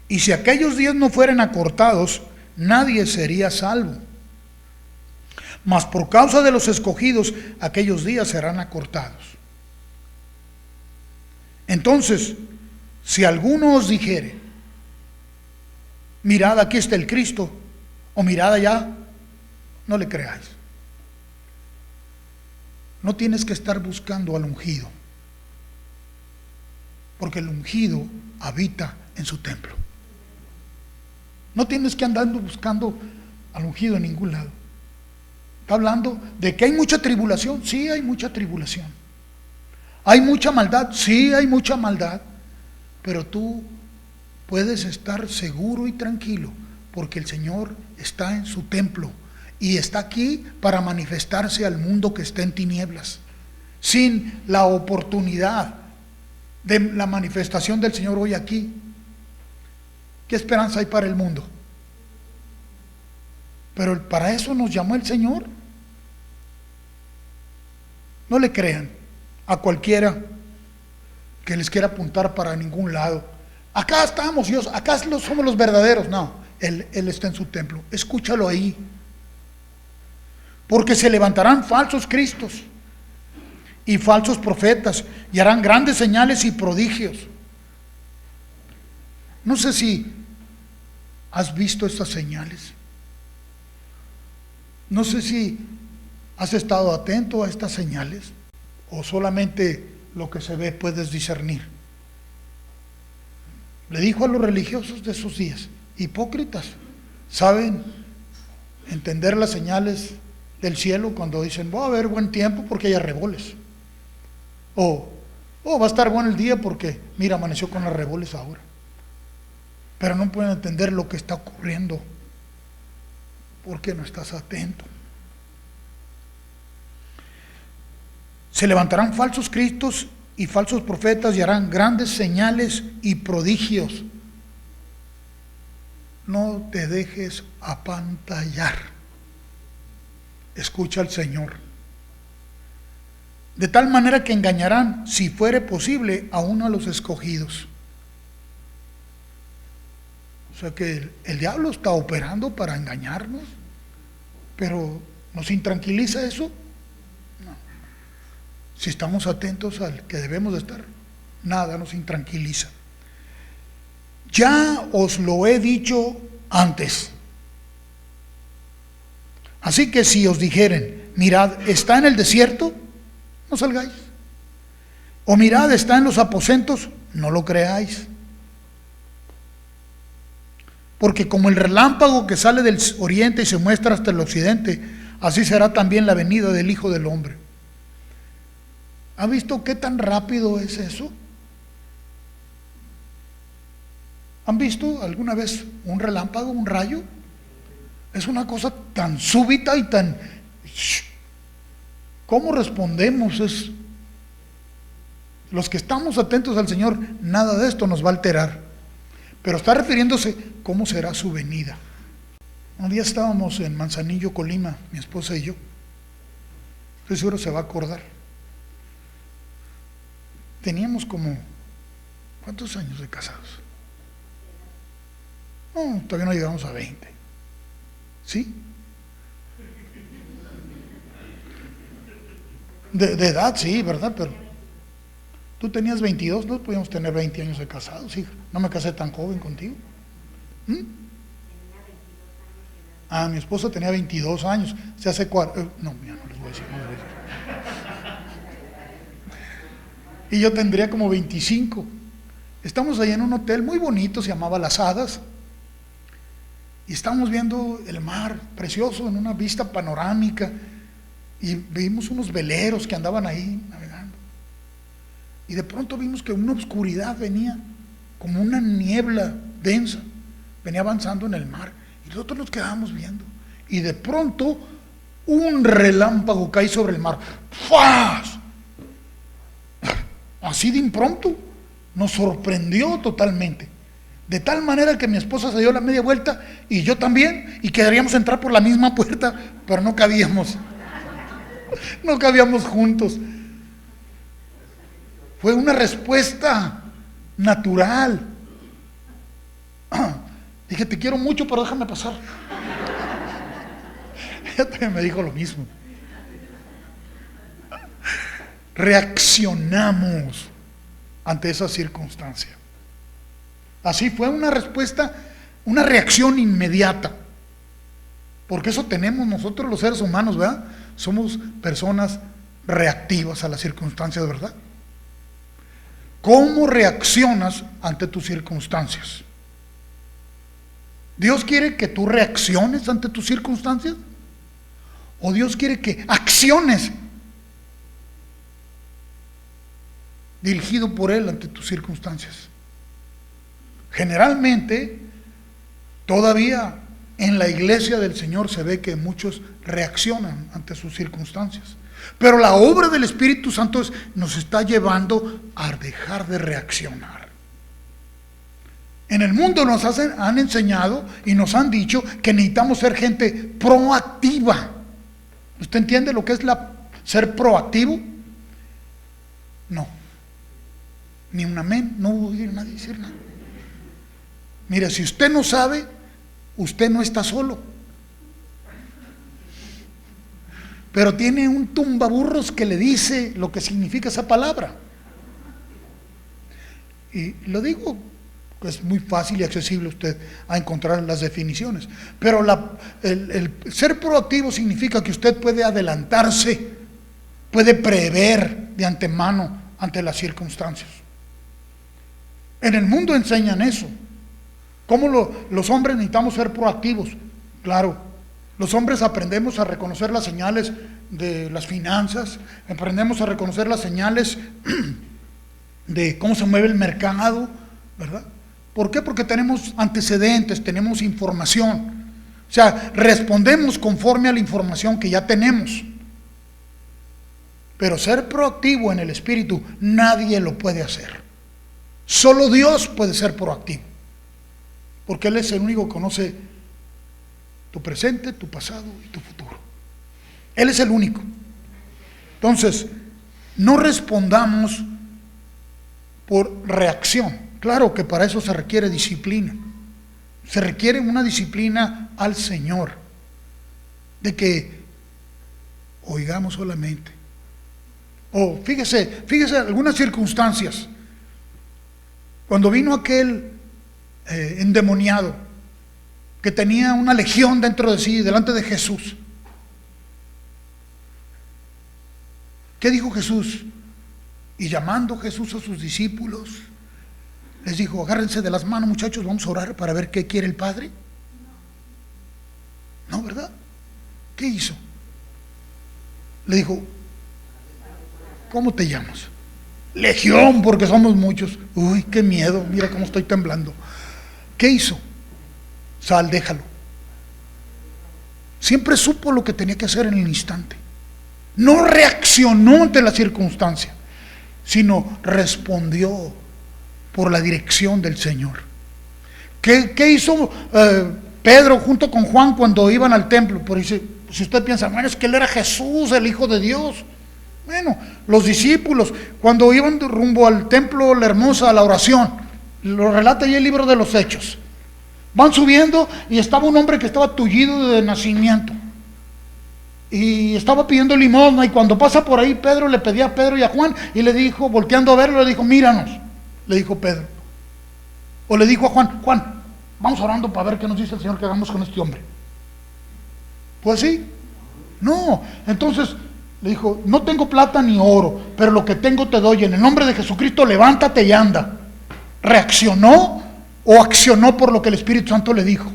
Y si aquellos días no fueran acortados, nadie sería salvo. Mas por causa de los escogidos, aquellos días serán acortados. Entonces, si alguno os dijere, mirad, aquí está el Cristo, o mirad allá, no le creáis. No tienes que estar buscando al ungido, porque el ungido habita en su templo. No tienes que andar buscando al ungido en ningún lado. Está hablando de que hay mucha tribulación. Sí, hay mucha tribulación. Hay mucha maldad. Sí, hay mucha maldad. Pero tú puedes estar seguro y tranquilo porque el Señor está en su templo y está aquí para manifestarse al mundo que está en tinieblas. Sin la oportunidad de la manifestación del Señor hoy aquí, ¿qué esperanza hay para el mundo? Pero para eso nos llamó el Señor. No le crean a cualquiera que les quiera apuntar para ningún lado. Acá estamos, Dios, acá somos los verdaderos. No, Él está en su templo. Escúchalo ahí. Porque se levantarán falsos cristos y falsos profetas y harán grandes señales y prodigios. No sé si has visto estas señales. No sé si has estado atento a estas señales o solamente lo que se ve puedes discernir. Le dijo a los religiosos de esos días: hipócritas, ¿saben entender las señales del cielo cuando dicen va a haber buen tiempo porque hay arreboles? O va a estar bueno el día porque mira, amaneció con arreboles ahora. Pero no pueden entender lo que está ocurriendo porque no estás atento. Se levantarán falsos cristos y falsos profetas y harán grandes señales y prodigios. No te dejes apantallar. Escucha al Señor. De tal manera que engañarán, si fuere posible, aún a los escogidos. O sea que el diablo está operando para engañarnos, pero ¿nos intranquiliza eso? No. Si estamos atentos al que debemos de estar, nada nos intranquiliza. Ya os lo he dicho antes. Así que si os dijeren, mirad, está en el desierto, no salgáis. O mirad, está en los aposentos, no lo creáis. Porque como el relámpago que sale del oriente y se muestra hasta el occidente, así será también la venida del Hijo del Hombre. ¿Ha visto qué tan rápido es eso? ¿Han visto alguna vez un relámpago, un rayo? Es una cosa tan súbita y tan... ¿Cómo respondemos? Los que estamos atentos al Señor, nada de esto nos va a alterar. Pero está refiriéndose cómo será su venida. Un día estábamos en Manzanillo, Colima, mi esposa y yo. Estoy seguro se va a acordar. Teníamos como, ¿cuántos años de casados? No, todavía no llegamos a 20. ¿Sí? De edad, sí, ¿verdad? Pero tú tenías 22, no podíamos tener 20 años de casados, hija. No me casé tan joven contigo. Mi esposa tenía 22 años. Se hace no, ya no les voy a decir. No les voy a decir. Y yo tendría como 25. Estamos allá en un hotel muy bonito, se llamaba Las Hadas. Y estábamos viendo el mar precioso en una vista panorámica. Y vimos unos veleros que andaban ahí navegando. Y de pronto vimos que una oscuridad venía, como una niebla densa, venía avanzando en el mar. Y nosotros nos quedábamos viendo. Y de pronto, un relámpago cae sobre el mar. ¡Fas! Así de impronto, nos sorprendió totalmente. De tal manera que mi esposa se dio la media vuelta y yo también, y queríamos entrar por la misma puerta, pero no cabíamos. No cabíamos juntos. Fue una respuesta natural. Dije, te quiero mucho, pero déjame pasar. Ella también me dijo lo mismo. Reaccionamos ante esa circunstancia. Así fue una respuesta, una reacción inmediata. Porque eso tenemos nosotros los seres humanos, ¿verdad? Somos personas reactivas a las circunstancias, ¿verdad? ¿Cómo reaccionas ante tus circunstancias? ¿Dios quiere que tú reacciones ante tus circunstancias? o Dios quiere que acciones dirigido por Él ante tus circunstancias. Generalmente, todavía en la iglesia del Señor se ve que muchos reaccionan ante sus circunstancias. Pero la obra del Espíritu Santo nos está llevando a dejar de reaccionar. En el mundo nos han enseñado y nos han dicho que necesitamos ser gente proactiva. ¿Usted entiende lo que es ser proactivo? No. Ni un amén, no voy a oír nadie decir nada. Mire, si usted no sabe, usted no está solo. Pero tiene un tumbaburros que le dice lo que significa esa palabra. Y lo digo, es muy fácil y accesible usted a encontrar las definiciones. Pero el ser proactivo significa que usted puede adelantarse, puede prever de antemano ante las circunstancias. En el mundo enseñan eso. ¿Cómo los hombres necesitamos ser proactivos? Claro, los hombres aprendemos a reconocer las señales de las finanzas, aprendemos a reconocer las señales de cómo se mueve el mercado, ¿verdad? ¿Por qué? Porque tenemos antecedentes, tenemos información. O sea, respondemos conforme a la información que ya tenemos. Pero ser proactivo en el Espíritu, nadie lo puede hacer. Solo Dios puede ser proactivo. Porque Él es el único que conoce tu presente, tu pasado y tu futuro. Él es el único. Entonces, no respondamos por reacción. Claro que para eso se requiere disciplina. Se requiere una disciplina al Señor. De que oigamos solamente. O fíjese algunas circunstancias. Cuando vino aquel endemoniado que tenía una legión dentro de sí, delante de Jesús, ¿qué dijo Jesús? Y llamando Jesús a sus discípulos, les dijo: agárrense de las manos, muchachos, vamos a orar para ver qué quiere el Padre. No, ¿verdad? ¿Qué hizo? Le dijo: ¿cómo te llamas? Legión, porque somos muchos. Uy, qué miedo, mira cómo estoy temblando. ¿Qué hizo? Sal, déjalo. Siempre supo lo que tenía que hacer en el instante. No reaccionó ante la circunstancia, sino respondió por la dirección del Señor. ¿Qué hizo Pedro junto con Juan cuando iban al templo? Por si usted piensa, bueno, es que él era Jesús, el Hijo de Dios. Bueno, los discípulos, cuando iban rumbo al templo, la hermosa, a la oración, lo relata ahí el libro de los Hechos. Van subiendo y estaba un hombre que estaba tullido de nacimiento. Y estaba pidiendo limosna, y cuando pasa por ahí, Pedro le pedía a Pedro y a Juan, y le dijo, volteando a verlo, le dijo: míranos, le dijo Pedro. O le dijo a Juan: Juan, vamos orando para ver qué nos dice el Señor que hagamos con este hombre. Pues sí, no, entonces le dijo: no tengo plata ni oro, pero lo que tengo te doy, en el nombre de Jesucristo levántate y anda. ¿Reaccionó o accionó por lo que el Espíritu Santo le dijo?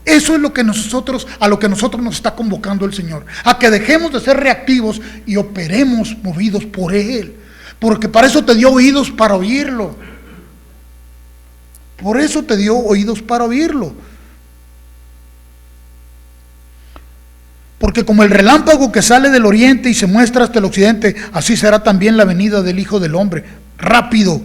Eso es a lo que nosotros nos está convocando el Señor, a que dejemos de ser reactivos y operemos movidos por Él, porque para eso te dio oídos para oírlo. Por eso te dio oídos para oírlo. Porque como el relámpago que sale del oriente y se muestra hasta el occidente, así será también la venida del Hijo del Hombre, rápido.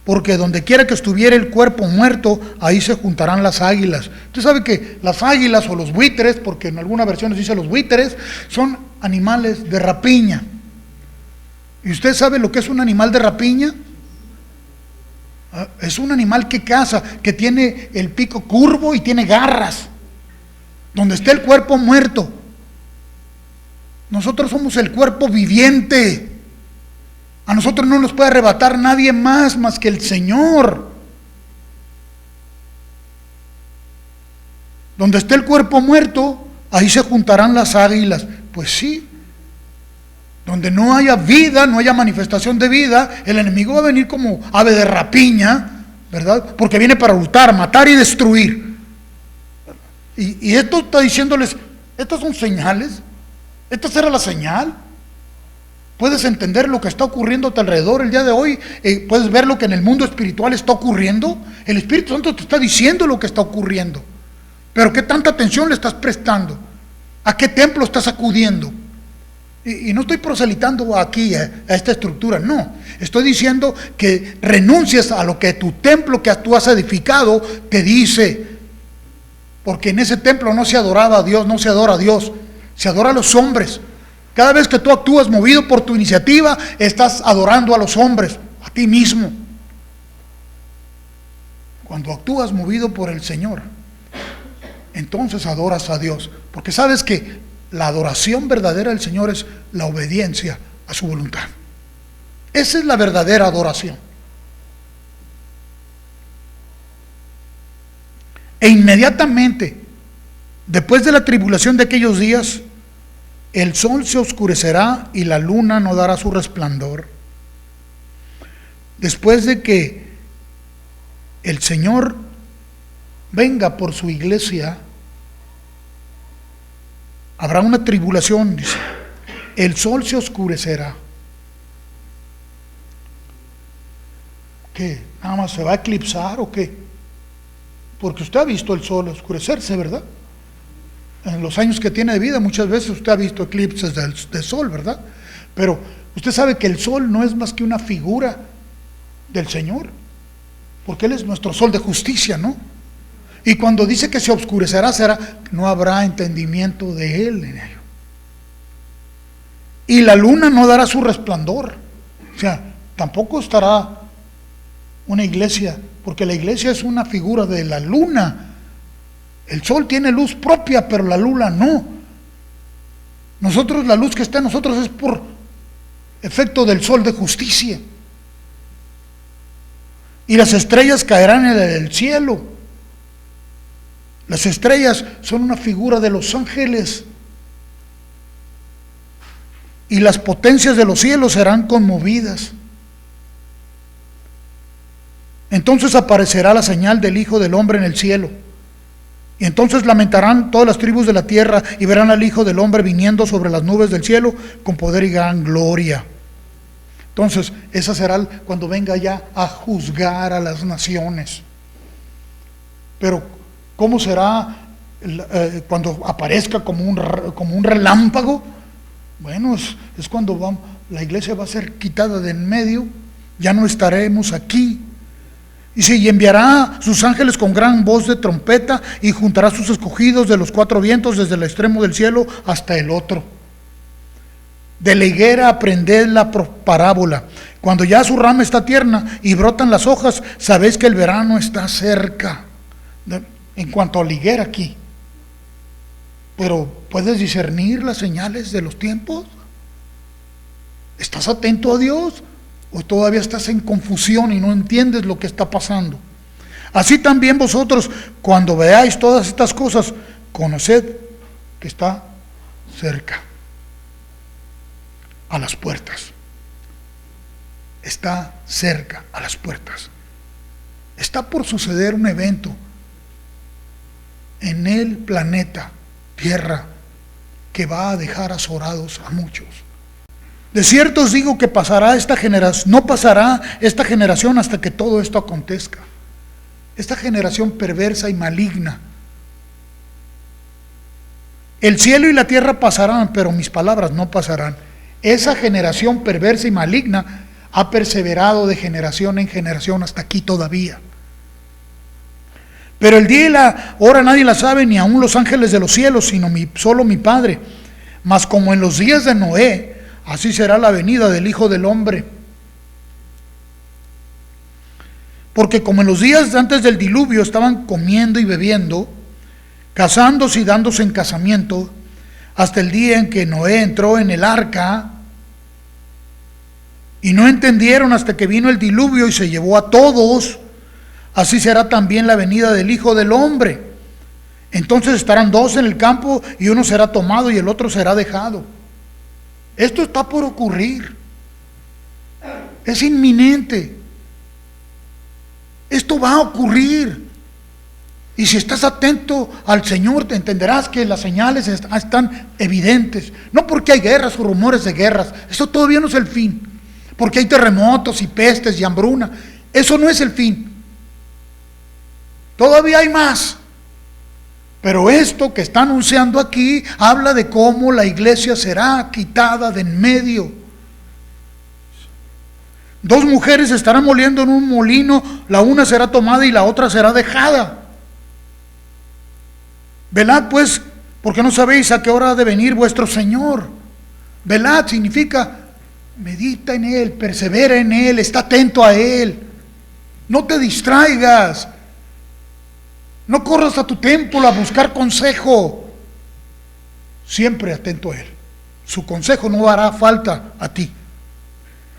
Porque donde quiera que estuviera el cuerpo muerto, ahí se juntarán las águilas. Usted sabe que las águilas o los buitres, porque en algunas versiones dice los buitres, son animales de rapiña. ¿Y usted sabe lo que es un animal de rapiña? Es un animal que caza, que tiene el pico curvo y tiene garras. Donde esté el cuerpo muerto. Nosotros somos el cuerpo viviente. A nosotros no nos puede arrebatar nadie más que el Señor. Donde esté el cuerpo muerto, ahí se juntarán las águilas. Pues sí. Donde no haya vida, no haya manifestación de vida, el enemigo va a venir como ave de rapiña, ¿verdad? Porque viene para hurtar, matar y destruir. Y esto está diciéndoles, Estas son señales. Esta será la señal. Puedes entender lo que está ocurriendo a tu alrededor el día de hoy. Puedes ver lo que en el mundo espiritual está ocurriendo. El Espíritu Santo te está diciendo lo que está ocurriendo. Pero ¿qué tanta atención le estás prestando? ¿A qué templo estás acudiendo? Y no estoy proselitando aquí a esta estructura, no. Estoy diciendo que renuncies a lo que tu templo que tú has edificado te dice. Porque en ese templo no se adoraba a Dios, no se adora a Dios, se adora a los hombres. Cada vez que tú actúas movido por tu iniciativa, estás adorando a los hombres, a ti mismo. Cuando actúas movido por el Señor, entonces adoras a Dios. Porque sabes que la adoración verdadera del Señor es la obediencia a su voluntad. Esa es la verdadera adoración. E inmediatamente, después de la tribulación de aquellos días, el sol se oscurecerá y la luna no dará su resplandor. Después de que el Señor venga por su iglesia, habrá una tribulación, dice. El sol se oscurecerá. ¿Qué? ¿Nada más se va a eclipsar o qué? Porque usted ha visto el sol oscurecerse, ¿verdad? En los años que tiene de vida, muchas veces usted ha visto eclipses del sol, ¿verdad? Pero usted sabe que el sol no es más que una figura del Señor, porque Él es nuestro sol de justicia, ¿no? Y cuando dice que se oscurecerá, no habrá entendimiento de Él en ello. Y la luna no dará su resplandor. O sea, tampoco estará una iglesia, porque la iglesia es una figura de la luna. El sol tiene luz propia, pero la luna no. Nosotros, la luz que está en nosotros es por efecto del sol de justicia. Y las estrellas caerán en el cielo. Las estrellas son una figura de los ángeles. Y las potencias de los cielos serán conmovidas. Entonces aparecerá la señal del Hijo del Hombre en el cielo. Y entonces lamentarán todas las tribus de la tierra y verán al Hijo del Hombre viniendo sobre las nubes del cielo con poder y gran gloria. Entonces, esa será cuando venga ya a juzgar a las naciones. Pero, ¿cómo será cuando aparezca como un relámpago? Bueno, es cuando la iglesia va a ser quitada de en medio, ya no estaremos aquí. Y enviará sus ángeles con gran voz de trompeta y juntará sus escogidos de los cuatro vientos desde el extremo del cielo hasta el otro. De la higuera aprended la parábola. Cuando ya su rama está tierna y brotan las hojas, sabéis que el verano está cerca. En cuanto a la higuera aquí. Pero ¿puedes discernir las señales de los tiempos? ¿Estás atento a Dios? ¿O todavía estás en confusión y no entiendes lo que está pasando? Así también vosotros, cuando veáis todas estas cosas, conoced que está cerca, a las puertas. Está cerca, a las puertas. Está por suceder un evento en el planeta Tierra que va a dejar azorados a muchos. De cierto os digo que pasará esta generación, no pasará esta generación hasta que todo esto acontezca. Esta generación perversa y maligna. El cielo y la tierra pasarán, pero mis palabras no pasarán. Esa generación perversa y maligna ha perseverado de generación en generación hasta aquí todavía. Pero el día y la hora nadie la sabe, ni aun los ángeles de los cielos, sino solo mi Padre. Mas como en los días de Noé, así será la venida del Hijo del Hombre. Porque como en los días antes del diluvio estaban comiendo y bebiendo, casándose y dándose en casamiento, hasta el día en que Noé entró en el arca, y no entendieron hasta que vino el diluvio y se llevó a todos, así será también la venida del Hijo del Hombre. Entonces estarán dos en el campo y uno será tomado y el otro será dejado. Esto está por ocurrir. Es inminente. Esto va a ocurrir. Y si estás atento al Señor, te entenderás que las señales están evidentes. No porque hay guerras o rumores de guerras, eso todavía no es el fin. Porque hay terremotos y pestes y hambruna, eso no es el fin. Todavía hay más. Pero esto que está anunciando aquí habla de cómo la iglesia será quitada de en medio. 2 mujeres estarán moliendo en un molino, la una será tomada y la otra será dejada. Velad pues, porque no sabéis a qué hora ha de venir vuestro Señor. Velad significa medita en Él, persevera en Él, está atento a Él. No te distraigas. No corras a tu templo a buscar consejo. Siempre atento a Él. Su consejo no hará falta a ti.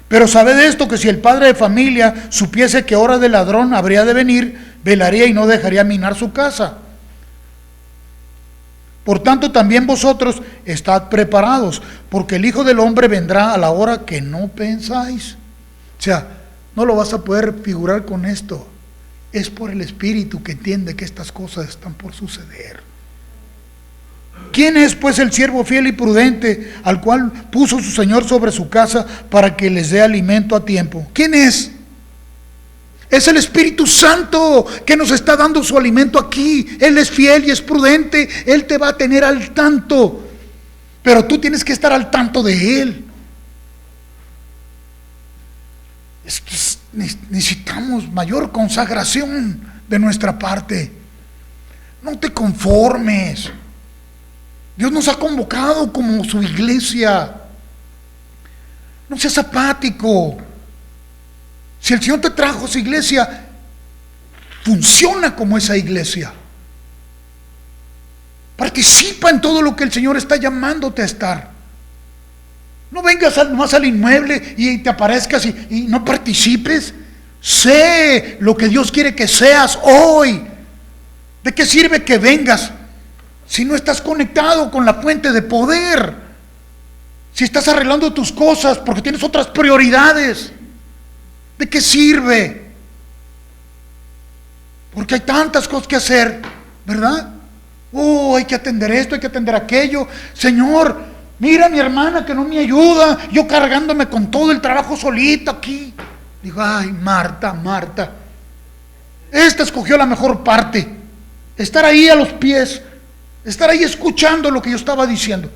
Pero sabed esto, que si el padre de familia supiese que hora del ladrón habría de venir, velaría y no dejaría minar su casa. Por tanto, también vosotros estad preparados, porque el Hijo del Hombre vendrá a la hora que no pensáis. O sea, no lo vas a poder figurar con esto. Es por el Espíritu que entiende que estas cosas están por suceder. ¿Quién es pues el siervo fiel y prudente al cual puso su Señor sobre su casa para que les dé alimento a tiempo? ¿Quién es? Es el Espíritu Santo que nos está dando su alimento aquí. Él es fiel y es prudente. Él te va a tener al tanto. Pero tú tienes que estar al tanto de Él. Necesitamos mayor consagración de nuestra parte. No te conformes. Dios nos ha convocado como su iglesia. No seas apático. Si el Señor te trajo a su iglesia, funciona como esa iglesia. Participa en todo lo que el Señor está llamándote a estar. No vengas más al inmueble y te aparezcas y no participes. Sé lo que Dios quiere que seas hoy. ¿De qué sirve que vengas si no estás conectado con la fuente de poder? Si estás arreglando tus cosas porque tienes otras prioridades, ¿de qué sirve? Porque hay tantas cosas que hacer, ¿verdad? Hay que atender esto, hay que atender aquello. Señor, mira a mi hermana que no me ayuda, yo cargándome con todo el trabajo solito aquí. Digo, ay, Marta, esta escogió la mejor parte. Estar ahí a los pies, estar ahí escuchando lo que yo estaba diciendo.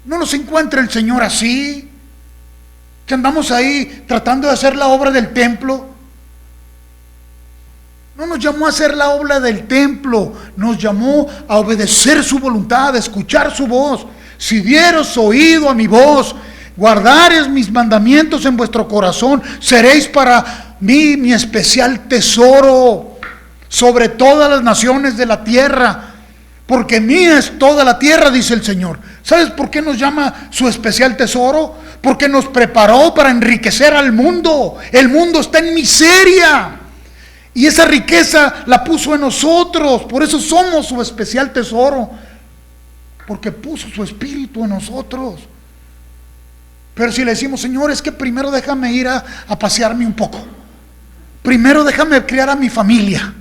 ¿No nos encuentra el Señor así? Que andamos ahí tratando de hacer la obra del templo. No nos llamó a hacer la obra del templo, nos llamó a obedecer su voluntad, a escuchar su voz. Si dieros oído a mi voz, guardares mis mandamientos en vuestro corazón, seréis para mí mi especial tesoro sobre todas las naciones de la tierra. Porque mía es toda la tierra, dice el Señor. ¿Sabes por qué nos llama su especial tesoro? Porque nos preparó para enriquecer al mundo. El mundo está en miseria. Y esa riqueza la puso en nosotros. Por eso somos su especial tesoro. Porque puso su espíritu en nosotros. Pero si le decimos, Señor, es que primero déjame ir a pasearme un poco. Primero déjame criar a mi familia.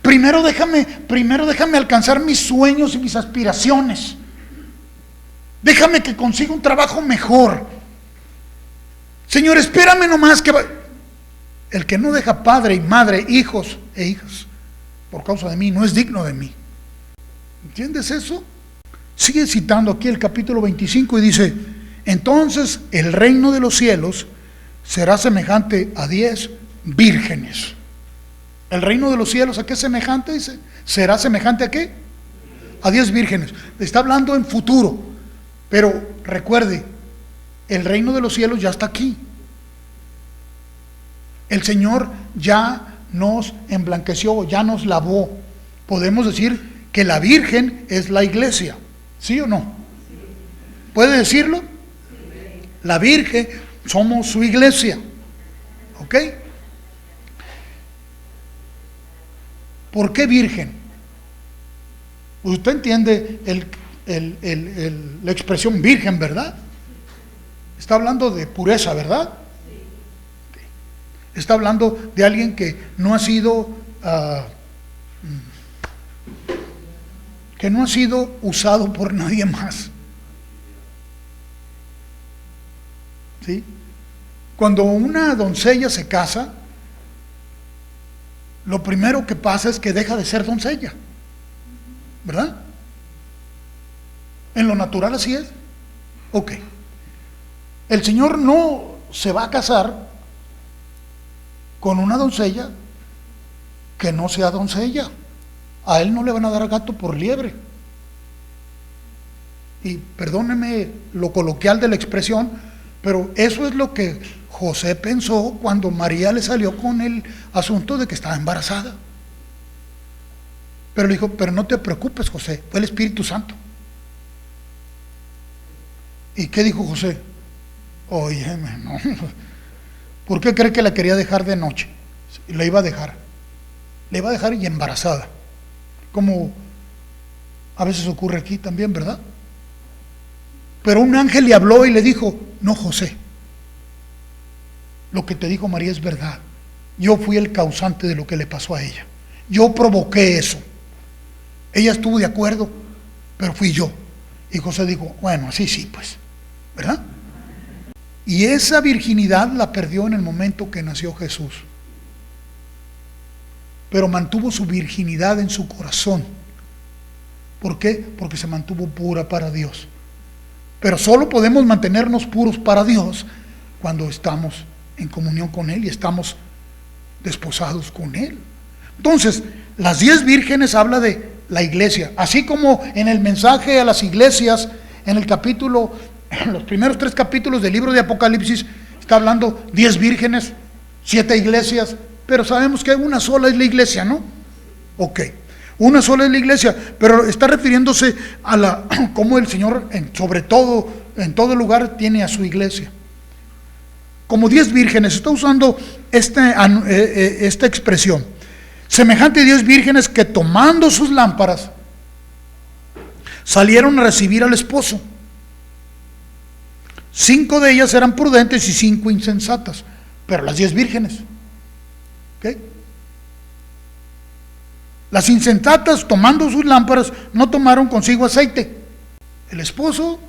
Primero déjame alcanzar mis sueños y mis aspiraciones. Déjame que consiga un trabajo mejor. Señor, espérame nomás que... El que no deja padre y madre, hijos e hijas, por causa de mí, no es digno de mí. ¿Entiendes eso? Sigue citando aquí el capítulo 25 y dice, entonces el reino de los cielos será semejante a 10 vírgenes. ¿El reino de los cielos a qué es semejante? Dice, ¿será semejante a qué? A 10 vírgenes. Está hablando en futuro. Pero recuerde, el reino de los cielos ya está aquí. El Señor ya nos emblanqueció, ya nos lavó. Podemos decir que la Virgen es la iglesia. ¿Sí o no? ¿Puede decirlo? La Virgen somos su iglesia. ¿Ok? ¿Por qué virgen? Usted entiende la expresión virgen, ¿verdad? Está hablando de pureza, ¿verdad? Está hablando de alguien que no ha sido que no ha sido usado por nadie más. ¿Sí? Cuando una doncella se casa, lo primero que pasa es que deja de ser doncella, ¿verdad? En lo natural así es. Ok. El Señor no se va a casar con una doncella que no sea doncella. A Él no le van a dar gato por liebre. Y perdóneme lo coloquial de la expresión, pero eso es lo que José pensó cuando María le salió con el asunto de que estaba embarazada. Pero le dijo, pero no te preocupes, José, fue el Espíritu Santo. ¿Y qué dijo José? Óyeme, no. ¿Por qué cree que la quería dejar de noche? La iba a dejar. La iba a dejar y embarazada. Como a veces ocurre aquí también, ¿verdad? Pero un ángel le habló y le dijo, no, José, lo que te dijo María es verdad. Yo fui el causante de lo que le pasó a ella. Yo provoqué eso. Ella estuvo de acuerdo, pero fui yo. Y José dijo, bueno, así sí, pues, ¿verdad? Y esa virginidad la perdió en el momento que nació Jesús. Pero mantuvo su virginidad en su corazón. ¿Por qué? Porque se mantuvo pura para Dios. Pero solo podemos mantenernos puros para Dios cuando estamos en comunión con Él y estamos desposados con Él. Entonces, las 10 vírgenes habla de la iglesia, así como en el mensaje a las iglesias, en el capítulo, en los primeros 3 capítulos del libro de Apocalipsis, está hablando 10 vírgenes, 7 iglesias, pero sabemos que una sola es la iglesia, ¿no? Ok, una sola es la iglesia, pero está refiriéndose a la, cómo el Señor, sobre todo, en todo lugar, tiene a su iglesia. Como 10 vírgenes, está usando esta expresión. Semejante a 10 vírgenes que tomando sus lámparas, salieron a recibir al esposo. 5 de ellas eran prudentes y 5 insensatas, pero las 10 vírgenes. ¿Okay? Las insensatas, tomando sus lámparas, no tomaron consigo aceite. El esposo,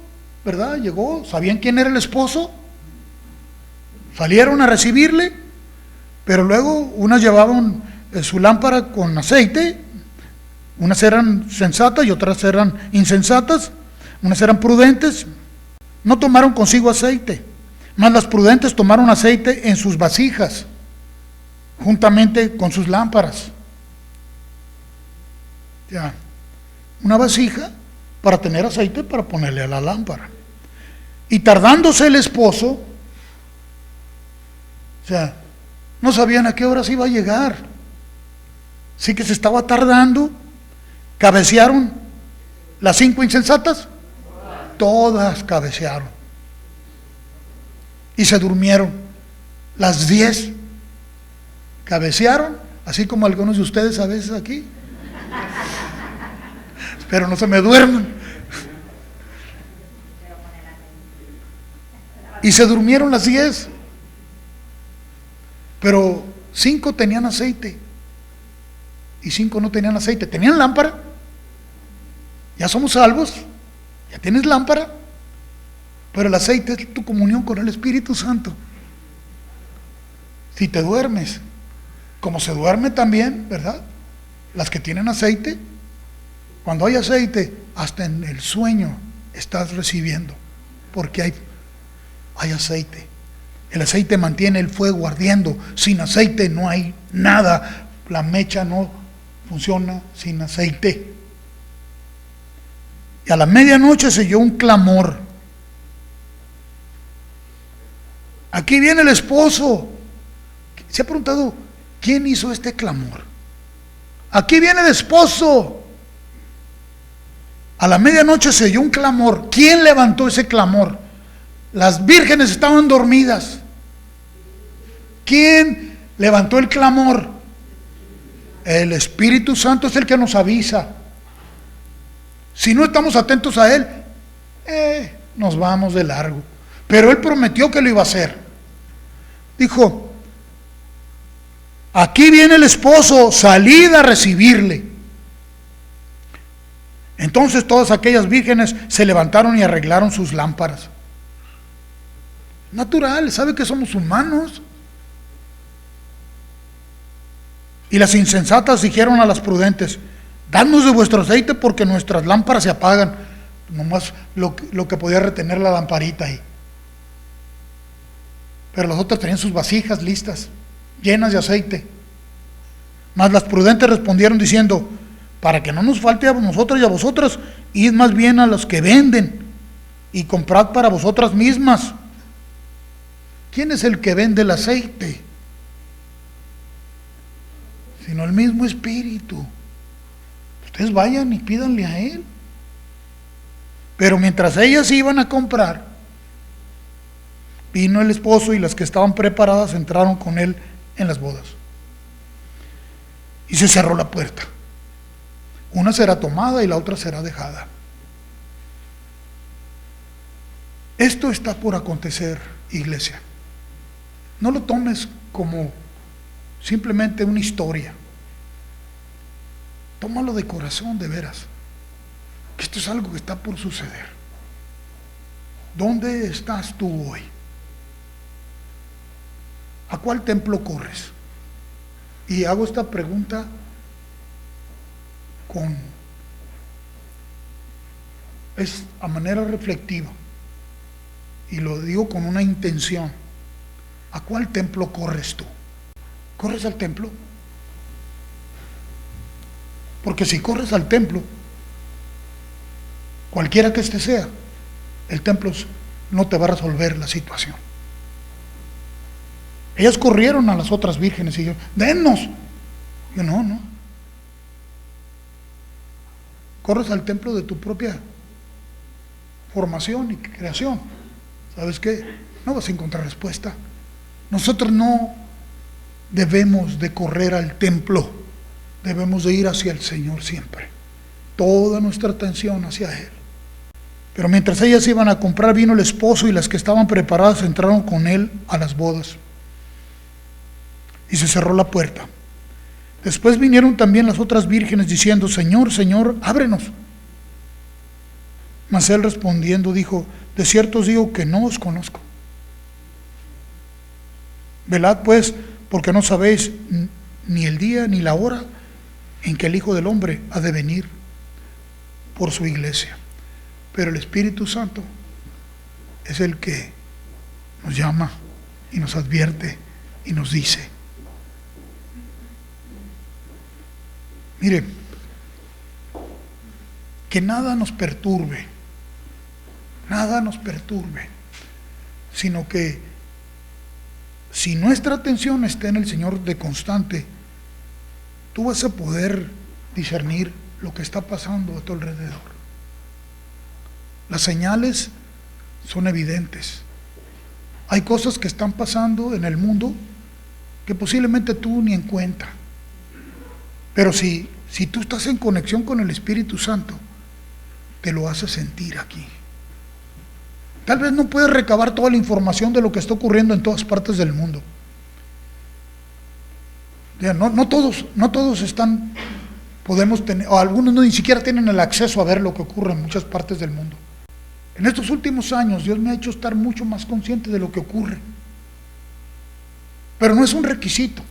¿verdad? Llegó, ¿sabían quién era el esposo? Salieron a recibirle, pero luego unas llevaban su lámpara con aceite, unas eran sensatas y otras eran insensatas, unas eran prudentes, no tomaron consigo aceite, mas las prudentes tomaron aceite en sus vasijas, juntamente con sus lámparas. Ya, una vasija para tener aceite para ponerle a la lámpara. Y tardándose el esposo, o sea, no sabían a qué horas iba a llegar. Sí que se estaba tardando. Cabecearon las 5 insensatas. Todas cabecearon. Y se durmieron. Las 10 cabecearon, así como algunos de ustedes a veces aquí. Pero no se me duerman. Y se durmieron las 10. Pero 5 tenían aceite y 5 no tenían aceite. Tenían lámpara. Ya somos salvos. Ya tienes lámpara. Pero el aceite es tu comunión con el Espíritu Santo. Si te duermes, como se duerme también, ¿verdad? Las que tienen aceite, cuando hay aceite, hasta en el sueño estás recibiendo, porque hay aceite. El aceite mantiene el fuego ardiendo. Sin aceite no hay nada. La mecha no funciona sin aceite. Y a la medianoche se oyó un clamor. Aquí viene el esposo. ¿Se ha preguntado quién hizo este clamor? Aquí viene el esposo. A la medianoche se oyó un clamor. ¿Quién levantó ese clamor? Las vírgenes estaban dormidas. ¿Quién levantó el clamor? El Espíritu Santo es el que nos avisa. Si no estamos atentos a Él, nos vamos de largo. Pero Él prometió que lo iba a hacer. Dijo, aquí viene el esposo, salid a recibirle. Entonces todas aquellas vírgenes se levantaron y arreglaron sus lámparas. Natural, sabe que somos humanos. Y las insensatas dijeron a las prudentes: dadnos de vuestro aceite porque nuestras lámparas se apagan. Nomás lo que podía retener la lamparita ahí. Pero las otras tenían sus vasijas listas, llenas de aceite. Mas las prudentes respondieron diciendo: para que no nos falte a nosotros y a vosotras, id más bien a los que venden y comprad para vosotras mismas. ¿Quién es el que vende el aceite? Sino el mismo Espíritu. Ustedes vayan y pídanle a Él. Pero mientras ellas iban a comprar, vino el esposo y las que estaban preparadas entraron con él en las bodas. Y se cerró la puerta. Una será tomada y la otra será dejada. Esto está por acontecer, iglesia. No lo tomes como simplemente una historia. Tómalo de corazón, de veras. Que esto es algo que está por suceder. ¿Dónde estás tú hoy? ¿A cuál templo corres? Y hago esta pregunta es a manera reflexiva, y lo digo con una intención. ¿A cuál templo corres tú? ¿Corres al templo? Porque si corres al templo, cualquiera que este sea, el templo no te va a resolver la situación. Ellas corrieron a las otras vírgenes y dijeron: dennos. Yo no. Corres al templo de tu propia formación y creación. ¿Sabes qué? No vas a encontrar respuesta. Nosotros no debemos de correr al templo, debemos de ir hacia el Señor siempre. Toda nuestra atención hacia Él. Pero mientras ellas iban a comprar, vino el esposo y las que estaban preparadas entraron con él a las bodas. Y se cerró la puerta. Después vinieron también las otras vírgenes diciendo: Señor, Señor, ábrenos. Mas él respondiendo dijo: de cierto os digo que no os conozco. Velad pues, porque no sabéis ni el día ni la hora en que el Hijo del Hombre ha de venir por su iglesia. Pero el Espíritu Santo es el que nos llama y nos advierte y nos dice. Mire, que nada nos perturbe, sino que si nuestra atención está en el Señor de constante, tú vas a poder discernir lo que está pasando a tu alrededor. Las señales son evidentes. Hay cosas que están pasando en el mundo que posiblemente tú ni en cuenta. Pero si tú estás en conexión con el Espíritu Santo, te lo hace sentir aquí. Tal vez no puedes recabar toda la información de lo que está ocurriendo en todas partes del mundo. No todos están, podemos tener, o algunos ni siquiera tienen el acceso a ver lo que ocurre en muchas partes del mundo. En estos últimos años Dios me ha hecho estar mucho más consciente de lo que ocurre. Pero no es un requisito.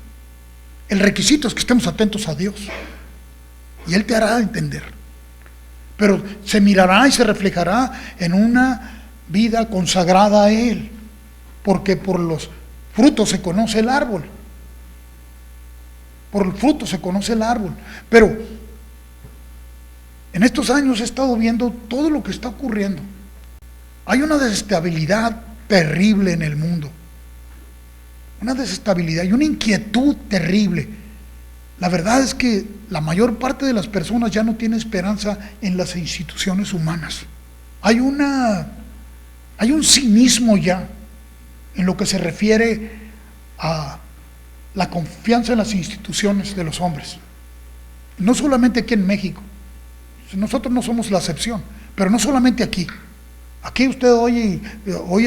El requisito es que estemos atentos a Dios. Y Él te hará entender. Pero se mirará y se reflejará en una vida consagrada a Él. Porque por los frutos se conoce el árbol. Por el fruto se conoce el árbol. Pero en estos años he estado viendo todo lo que está ocurriendo. Hay una desestabilidad terrible en el mundo. Una desestabilidad y una inquietud terrible. La verdad es que la mayor parte de las personas ya no tiene esperanza en las instituciones humanas. Hay un cinismo ya en lo que se refiere a la confianza en las instituciones de los hombres. No solamente aquí en México. Nosotros no somos la excepción, pero no solamente aquí. Aquí usted oye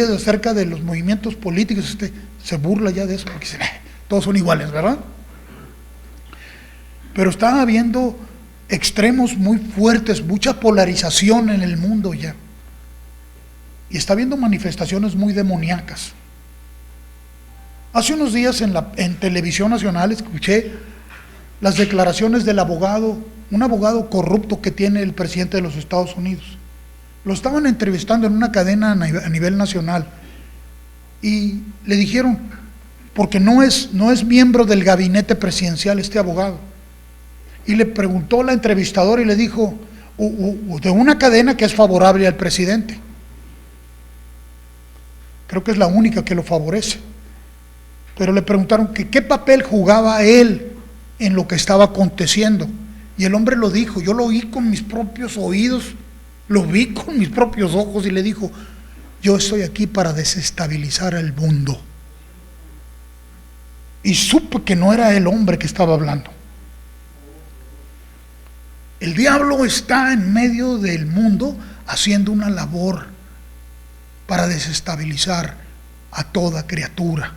acerca de los movimientos políticos, usted se burla ya de eso, porque todos son iguales, ¿verdad? Pero está habiendo extremos muy fuertes, mucha polarización en el mundo ya. Y está habiendo manifestaciones muy demoníacas. Hace unos días en Televisión Nacional escuché las declaraciones del abogado, un abogado corrupto que tiene el presidente de los Estados Unidos. Lo estaban entrevistando en una cadena a nivel nacional y le dijeron, porque no es miembro del gabinete presidencial este abogado, y le preguntó la entrevistadora y le dijo, de una cadena que es favorable al presidente, creo que es la única que lo favorece, pero le preguntaron que qué papel jugaba él en lo que estaba aconteciendo, y el hombre lo dijo, yo lo oí con mis propios oídos, lo vi con mis propios ojos, y le dijo, yo estoy aquí para desestabilizar el mundo. Y supe que no era el hombre que estaba hablando. El diablo está en medio del mundo haciendo una labor para desestabilizar a toda criatura.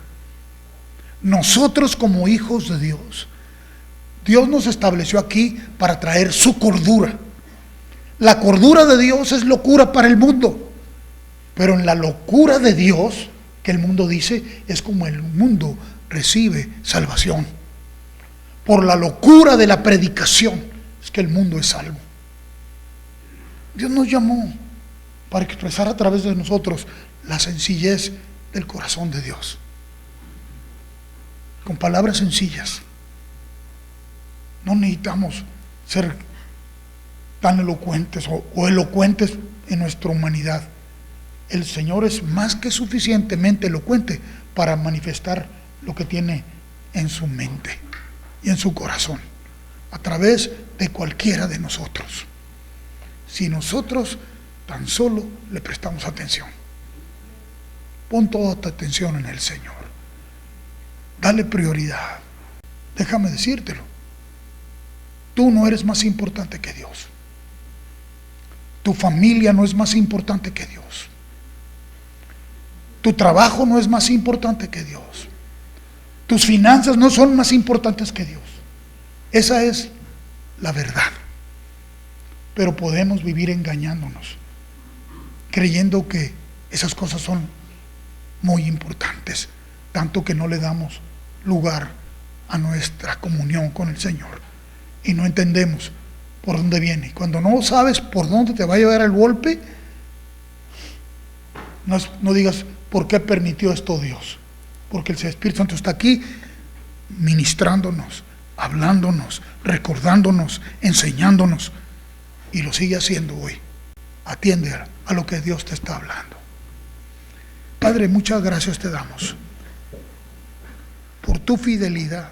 Nosotros como hijos de Dios, Dios nos estableció aquí para traer su cordura. La cordura de Dios es locura para el mundo, pero en la locura de Dios, que el mundo dice, es como el mundo recibe salvación. Por la locura de la predicación es que el mundo es salvo. Dios nos llamó para expresar a través de nosotros la sencillez del corazón de Dios, con palabras sencillas. No necesitamos ser tan elocuentes o elocuentes en nuestra humanidad. El Señor es más que suficientemente elocuente para manifestar lo que tiene en su mente y en su corazón, a través de cualquiera de nosotros, si nosotros tan solo le prestamos atención. Pon toda tu atención en el Señor, dale prioridad. Déjame decírtelo, tú no eres más importante que Dios, tu familia no es más importante que Dios, tu trabajo no es más importante que Dios, tus finanzas no son más importantes que Dios. Esa es la verdad. Pero podemos vivir engañándonos, creyendo que esas cosas son muy importantes, tanto que no le damos lugar a nuestra comunión con el Señor y no entendemos por dónde viene. Cuando no sabes por dónde te va a llevar el golpe, no digas ¿por qué permitió esto Dios? Porque el Espíritu Santo está aquí ministrándonos, hablándonos, recordándonos, enseñándonos, y lo sigue haciendo hoy. Atiende a lo que Dios te está hablando. Padre, muchas gracias te damos por tu fidelidad,